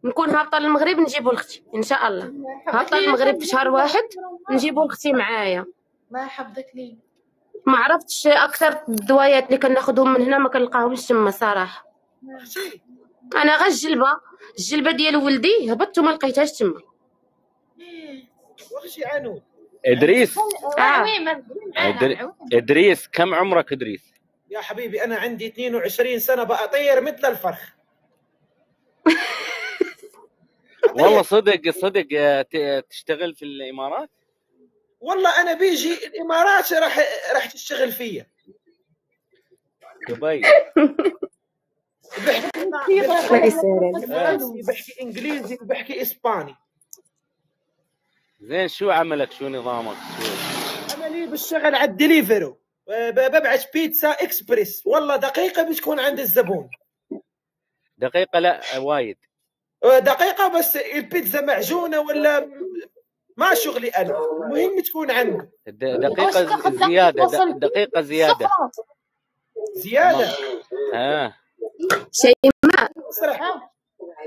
نكون هابطه للمغرب نجيبو لختي ان شاء الله. هابطه للمغرب في شهر واحد نجيبو لختي معايا. ما حفظك لي. ما عرفتش اكثر الدوايات اللي كناخذهم من هنا ما كنلقاهمش تما صراحه. انا غير الجلبه ديال ولدي هبطت وما لقيتهاش تما. واخشي عنود ادريس آه. ادريس كم عمرك ادريس؟ يا حبيبي انا عندي 22 سنه بأطير مثل الفرخ. والله صدق تشتغل في الامارات؟ والله انا بيجي الامارات راح تشتغل فيا. دبي بحكي انجليزي وبحكي اسباني. زين شو عملك؟ شو نظامك؟ عملي بالشغل على الدليفرو، ببعث بيتزا اكسبريس. والله دقيقه بتكون عند الزبون. دقيقه لا وايد دقيقه بس البيتزا معجونه ولا ما شغلي انا، المهم تكون عنده. دقيقه زياده زياده. شيماء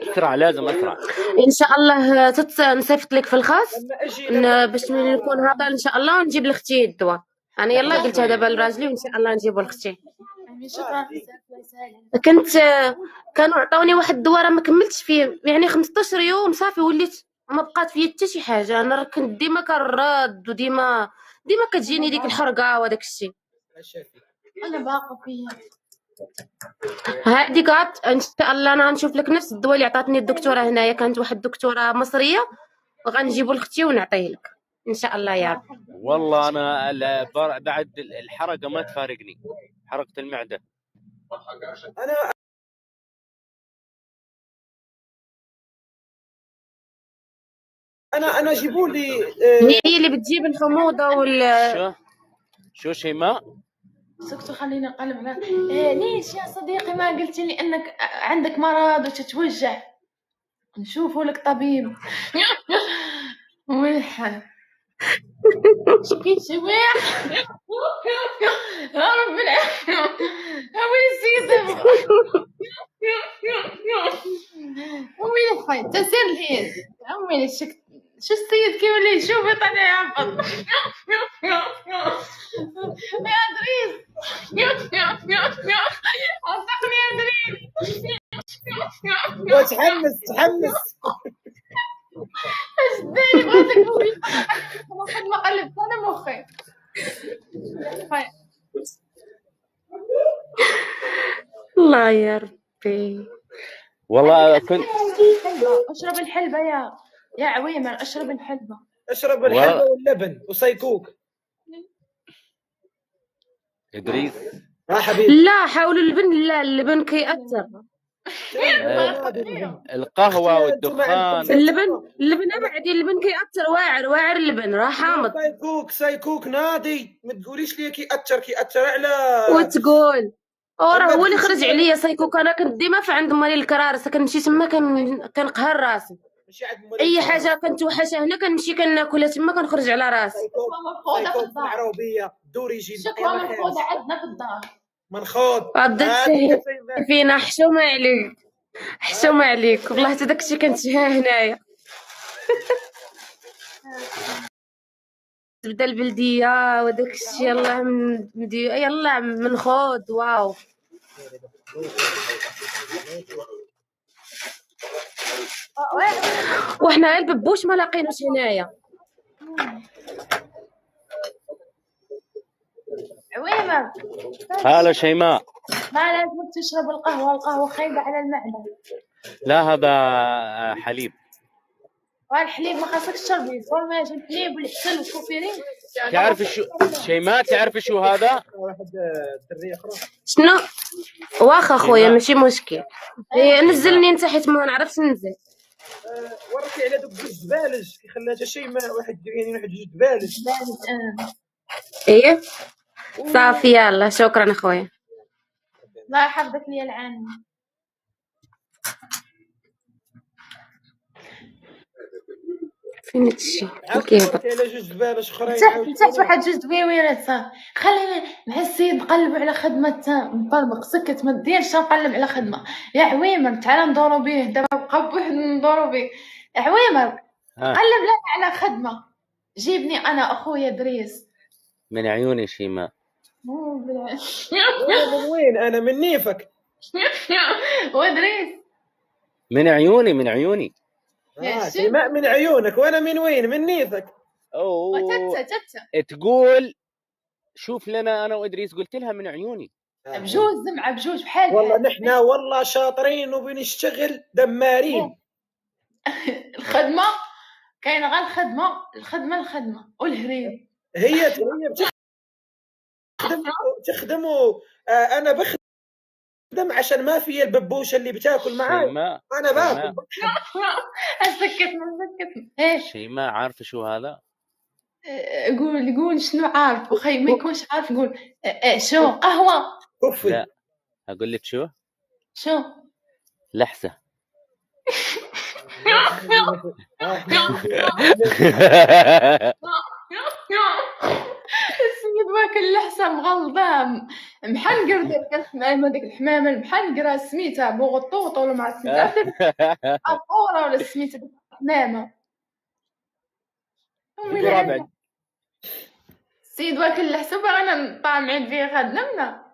اسرع لازم اسرع ان شاء الله. نصيفط لك في الخاص باش نكون هابطه ان شاء الله ونجيب لاختي الدواء. انا يلا قلتها دابا لراجلي وان شاء الله نجيبو لاختي. شكرا. كانوا عطاوني واحد الدواء راه ما كملتش فيه يعني 15 يوم صافي وليت ما بقات فيا حتى شي حاجه. انا كنت ديما كنرد وديما كتجيني ديك الحرقه وداك الشيء. انا باقا فيا هادي قالت ان شاء الله انا غنشوف لك نفس الدواء اللي عطاتني الدكتوره هنايا. كانت واحد الدكتوره مصريه وغنجيبو لاختي ونعطيه لك ان شاء الله يا رب. والله انا بعد الحرقه ما تفارقني، حرقه المعده. انا جيبوا لي هي اللي بتجيب الحموضه شو شيماء سكتوا خليني نقلب على ليش يا صديقي ما قلتي لي انك عندك مرض وتتوجع؟ نشوفوا لك طبيب. ويلحق شكيت شويح يا رب العالمين وين السيد وين الحين تسير الهيد وين الشك شو السيد كيولي يشوف يطلع يعبط يا ادريس صدقني يا ادريس تحمس اش داير بغيتك نقول ما قلبت انا مخي. الله يا ربي. والله كنت اشرب الحلبة يا عويمة. اشرب الحلبة واللبن وسيكوك. ادريس حبيبي لا حاولوا اللبن، لا اللبن كيأثر. القهوة والدخان. اللبن ابعدي، اللبن كيأثر. واعر اللبن راه حامض. سايكوك ناضي، ما تقوليش لي كيأثر على وتقول راه هو اللي خرج عليا سايكوك. انا كنت ديما في عند مالي الكرارس، كنمشي تما كنقهر راسي. اي حاجه كنتوحشها هنا كنمشي كناكلها تما كنخرج على راسي. سايكوك العروبيه دوريجين شكوى منخوضة عندنا في الدار. منخوض بدا فينا. حشومه عليك، حشومه عليك والله. حتى داكشي كنتشهى هنايا. تبدا البلديه وداكشي يلاه يلاه منخوض. واو وحنا الببوش ما لاقينوش هنايا. عويمة هلا شيماء، ما لازمك تشرب القهوة خايبة على المعدة. لا هذا حليب. والحليب ما خاصك تشربي فرماج. الحليب والعسل والكوفيرين. تعرف شو شيماء؟ تعرف شو هذا؟ شنو؟ واخا خويا ماشي مشكل. نزلني انت حيت ما نعرفش ننزل. وريتي على دوك جوج دبالج خلاتها شيماء. واحد جوج دبالج. ايه صافي يلا شكرا اخويا. الله يحفظك لي العين. فين هادشي كيهبط؟ على جوج دبالج اخرين. تحت واحد جوج دويويرات صافي. خلينا مع السيد نقلبوا على خدمة مطلبق. سكت ما ديرش نقلب على خدمة. يا عويمر تعال ندورو بيه دابا. بقى بوحد ندورو بيه. يا عويمر قلب لنا على خدمة. جيبني انا اخويا دريس. من عيوني شيماء. من وين؟ انا من نيفك. ودريس من عيوني. شيماء من عيونك. وانا من وين؟ من نيفك. تقول شوف لنا انا وادريس. قلت لها من عيوني. بجوج زمعة بجوج بحال والله نحن والله شاطرين وبنشتغل دمارين. الخدمة كاينه غير الخدمة والهريب. هي تخدم انا بخدم عشان ما في الببوشه اللي بتاكل معاي. انا باكل. سكتنا ايش شيماء عارفه شو هذا؟ قول شنو عارف اخي. ما يكونش عارف قول. شو قهوه؟ لا اقول لك شو لحسه. السيد واكل لحسه مغلظه محنقر. ديك الحمامه ديك الحمامه المحنقره سميتها بوغطوط ولا مع سميتها القوره ولا سميتها الحمامه. السيد واكل لحسه باغينا طامعين فيه خدمنا.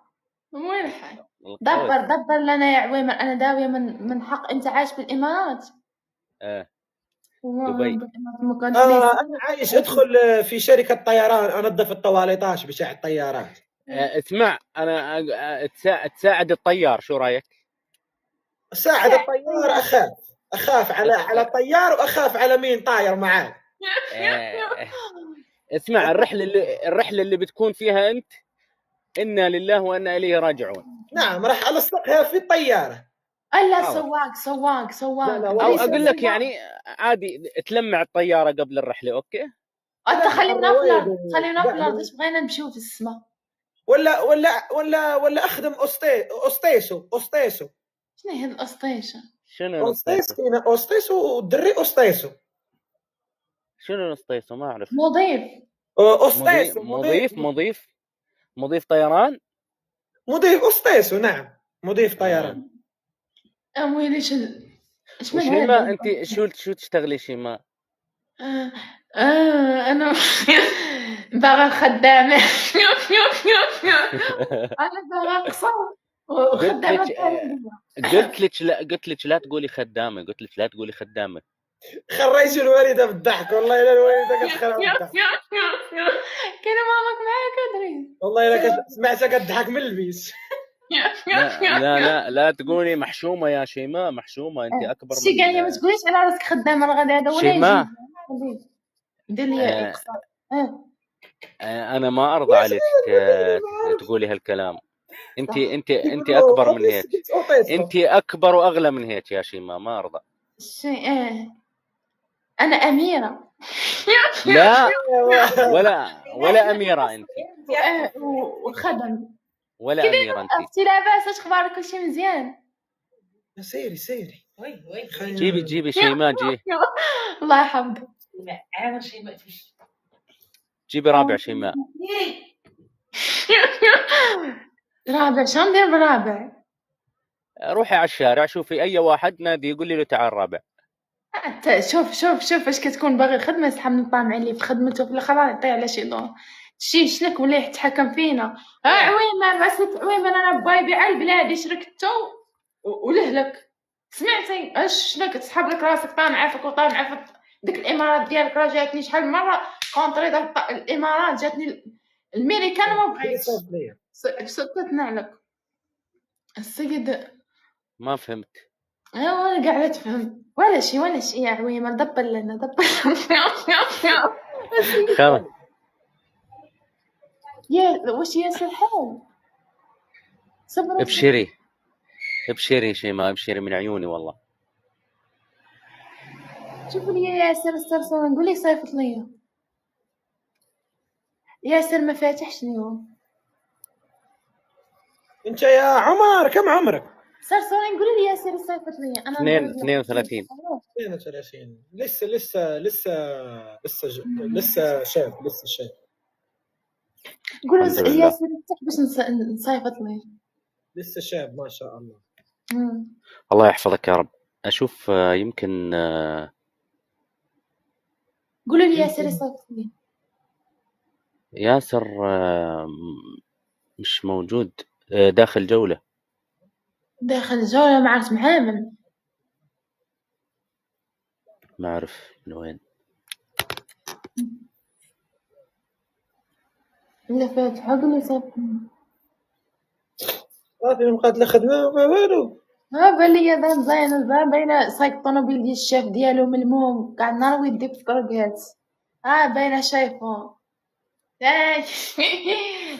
وين الحال؟ دبر لنا يا عويمر. انا داويه من حق. انت عايش بالامارات؟ دبي. انا عايش. ادخل في شركه طيران انظف الطواليطاش بتاع الطيارات. اسمع انا تساعد الطيار. شو رايك؟ اساعد الطيار. اخاف على الطيار واخاف على مين طاير معاه. اسمع الرحله اللي بتكون فيها انت انا لله وانا اليه راجعون. نعم راح الصقها في الطياره. الا سواق. او اقول لك يعني عادي تلمع الطياره قبل الرحله. اوكي انت خلينا نفلر باش بغينا نمشيو في السماء. ولا اخدم اوستيسو. شنو هي الاسطيشه؟ شنو اوستيسو والدري اوستيسو. شنو الاوستيسو؟ ما اعرف. مضيف اوستيسو. مضيف طيران. مضيف اوستيسو. نعم مضيف طيران. ويلي ايش شيماء انت شو تشتغلي شيماء؟ انا باغا خدامه. انا باغا قصر وخدامه. قلت لك لا تقولي خدامه. خريتي الوالده بالضحك. والله الا الوالده كتخرب بالضحك. كاينه مامك معاك ادري. والله الا سمعتها كتضحك من البيس. لا تقولي محشومه يا شيماء. محشومه انت اكبر شي قال ما تقوليش على راسك خدامه. راه غادي هذا ولا شيماء دير لي اقصر. انا ما ارضى عليك تقولي هالكلام. انت اكبر من هيك، انت اكبر واغلى من هيك يا شيماء، ما ارضى. انا اميره. لا ولا اميره انت، وخدم ولا اميره انت. اختي لاباس، اش اخبارك؟ كل شيء مزيان؟ سيري جيبي شيماء، الله يحفظك. جيبي رابع شيماء. رابع؟ شو ندير برابع؟ روحي على الشارع شوفي اي واحد نادي يقول لي له تعال رابع. شوف اش كتكون باغي خدمه يسحب من الطامع اللي في خدمته في الاخر يطيح على شي دور. شنك ولا يتحكم فينا؟ عويمر بس عويمر، انا بايبي على البلاد شركته ولهلك. سمعتي اش شنك تسحب لك راسك طامعه فيك وطامعه في ديك الامارات ديالك؟ راه جاتني شحال من مره كونطري الامارات، جاتني الميريكان ما بغيتش، سكتنا عليك السيد. ما فهمت. ايوا انا قاعده تفهم ولا شي يا عويمر. دبر لنا خلاص يا وش ياسر حال؟ صبر. ابشري شيماء، ابشري من عيوني والله. شوفوا لي يا ياسر الصرصور، نقول لك صيفط لي ياسر ما فاتحش اليوم. انت يا عمر كم عمرك؟ صرصور نقول لي ياسر صيفط لي انا 32. لسه شاب. قولوا ياسر باش نصيفط لي. لسه شاب ما شاء الله. الله يحفظك يا رب. اشوف يمكن قولوا لي ياسر صيفط لي. ياسر مش موجود، داخل جولة. ما عرفت معامل، ما أعرف من وين. لا فاتح قولي صيفط صافي من قاد الخدمة ما والو. بالي هذا مزيان الباب باينه سايق الطوموبيل ديال الشاف ديالو ملموم، قاعد نهار ويدي في الطرقات. باينه شايفه.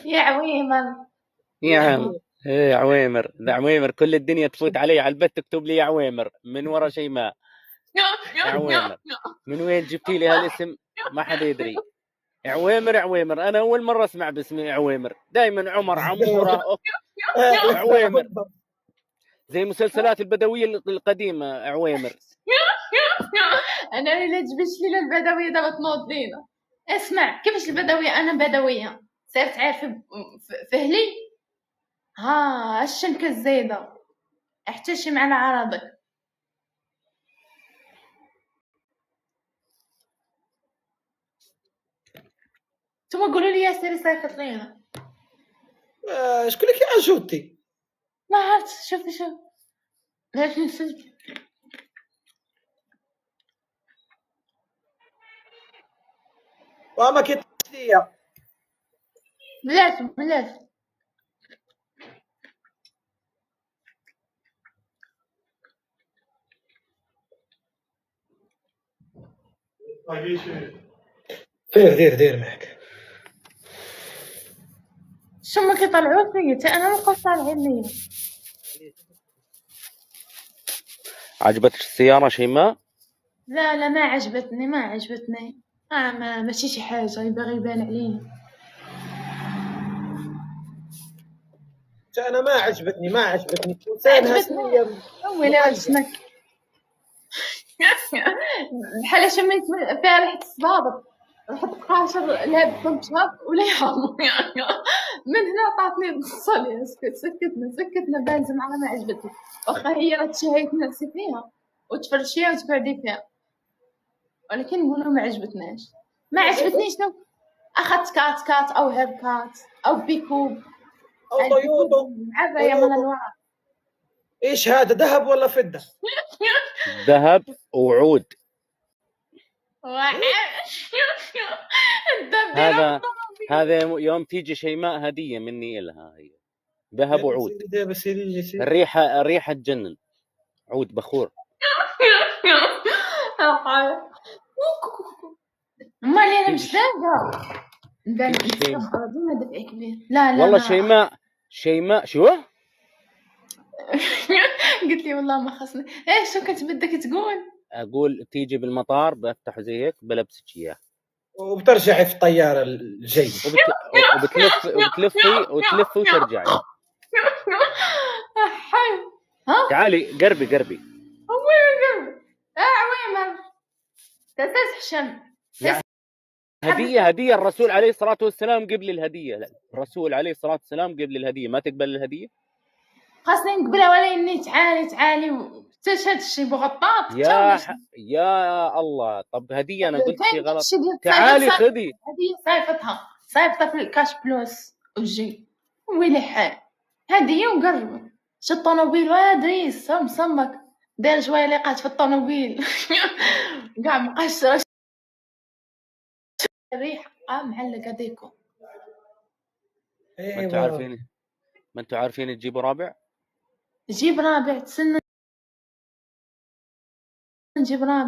يا عويمر يا عويمر، ذا عويمر كل الدنيا تفوت علي على البث تكتب لي يا عويمر من ورا شيماء. يا عويمر من وين جبتي لي هالاسم؟ ما حدا يدري. عويمر انا اول مره اسمع باسمي عويمر، دائما عمر، عموره، عويمر زي مسلسلات البدويه القديمه. عويمر انا اللي تجبش لي البدويه دابا تنوض لينا. اسمع كيفاش البدويه؟ انا بدويه صرت عارف فهلي. الشنكه الزايده احتشي معنا عرضك. ثم قولوا لي يا سيري صيفط لينا. شكون اللي كيعجبتي؟ ما عرفت. شوف لاش نسيت. وما كيطيش ليا. بلاش دير معك. شو ما كيطلعوا فيا انا ما بقاش طالعين ليا. عجبتك السياره شيماء؟ لا ما عجبتني ماشي شي حاجه يبغي يبان علينا. انا ما عجبتني ولا اسمك بحال شميت فيها ريحه الصبابط، ريحه قاشر لعب طنجاب ولا يحرمو. من هنا عطاتني الصلي. سكتنا بان زعما ما عجبتني، واخا هي راه تشهيت نفسي فيها وتفرشيها وتقعدي فيها، ولكن نقولوا ما عجبتنيش. شنو اخذت كات او هير كات او بيكوب او طيوطو عباية من انواع. ايش هذا، ذهب ولا فضه؟ ذهب وعود. هذا يوم تيجي شيماء هديه مني لها، هي ذهب وعود. الريحه تجنن. عود بخور. امال انا مش لاقه. ديما دفع كبير. لا والله شيماء شو قلت لي والله ما خصني. ايش شو كنت بدك تقول؟ اقول تيجي بالمطار بفتح زي هيك بلبسك اياه وبترجعي في الطياره الجاي وتلفي وترجعي. حلو. ها تعالي قربي قربي عويمر تستحشم هدية الرسول عليه الصلاة والسلام قبل الهدية. لا الرسول عليه الصلاة والسلام قبل الهدية. ما تقبل الهدية؟ خاصني نقبلها ولا إني تعالي وتشهد الشي بغطاط يا الله. طب هدية أنا قلت شي غلط. تعالي خذي هدية صايفتها في الكاش بلوس وجي ويلي حال هدية وقربت شو الطوموبيل ويا دريس صمك داير شوية لقات في الطوموبيل قاع مقشرة الريح معلقة ديكو. ما انتوا عارفين تجيبوا رابع؟ جيب رابع تسنى نجيب رابع.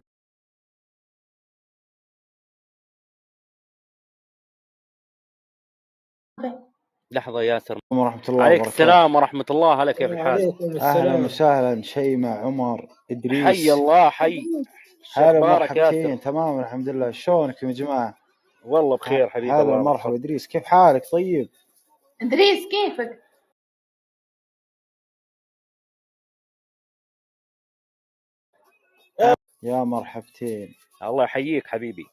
لحظة ياسر ورحمة الله عليك السلام ورحمة الله. هلا كيف الحال؟ أهلا وسهلا شيماء عمر إدريس. حي الله حي. هلا مرحبتين. تمام الحمد لله. شلونكم يا جماعة؟ والله بخير حبيبي. هلا مرحبا إدريس كيف حالك؟ طيب إدريس كيفك؟ يا مرحبتين. الله يحييك حبيبي.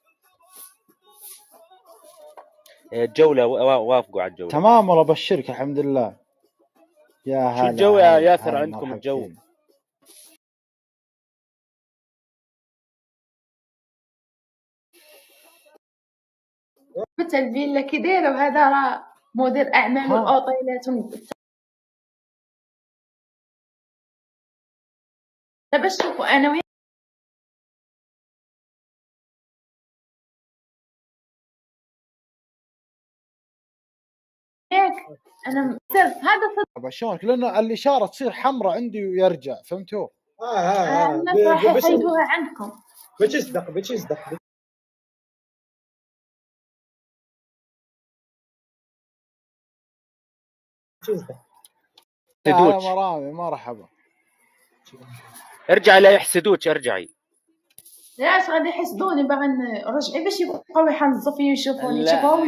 الجولة وافقوا على الجولة؟ تمام والله بشرك الحمد لله. يا هلا. شو الجو يا ياسر عندكم الجو؟ مثل الفيلا كي دايره وهذا راه مدير اعمال والاوطيلات دابا شوفوا انا وياك انا صرت هذا شلونك لانه الاشاره تصير حمراء عندي ويرجع فهمتوا؟ راح يحيدوها عندكم. بتصدق يا مرامي مرحبا. ارجعي لا يحسدوك. ارجعي. ليش غادي يحسدوني؟ باغي رجعي باش يبقاو يحنظوا فيا ويشوفوني. شوفوا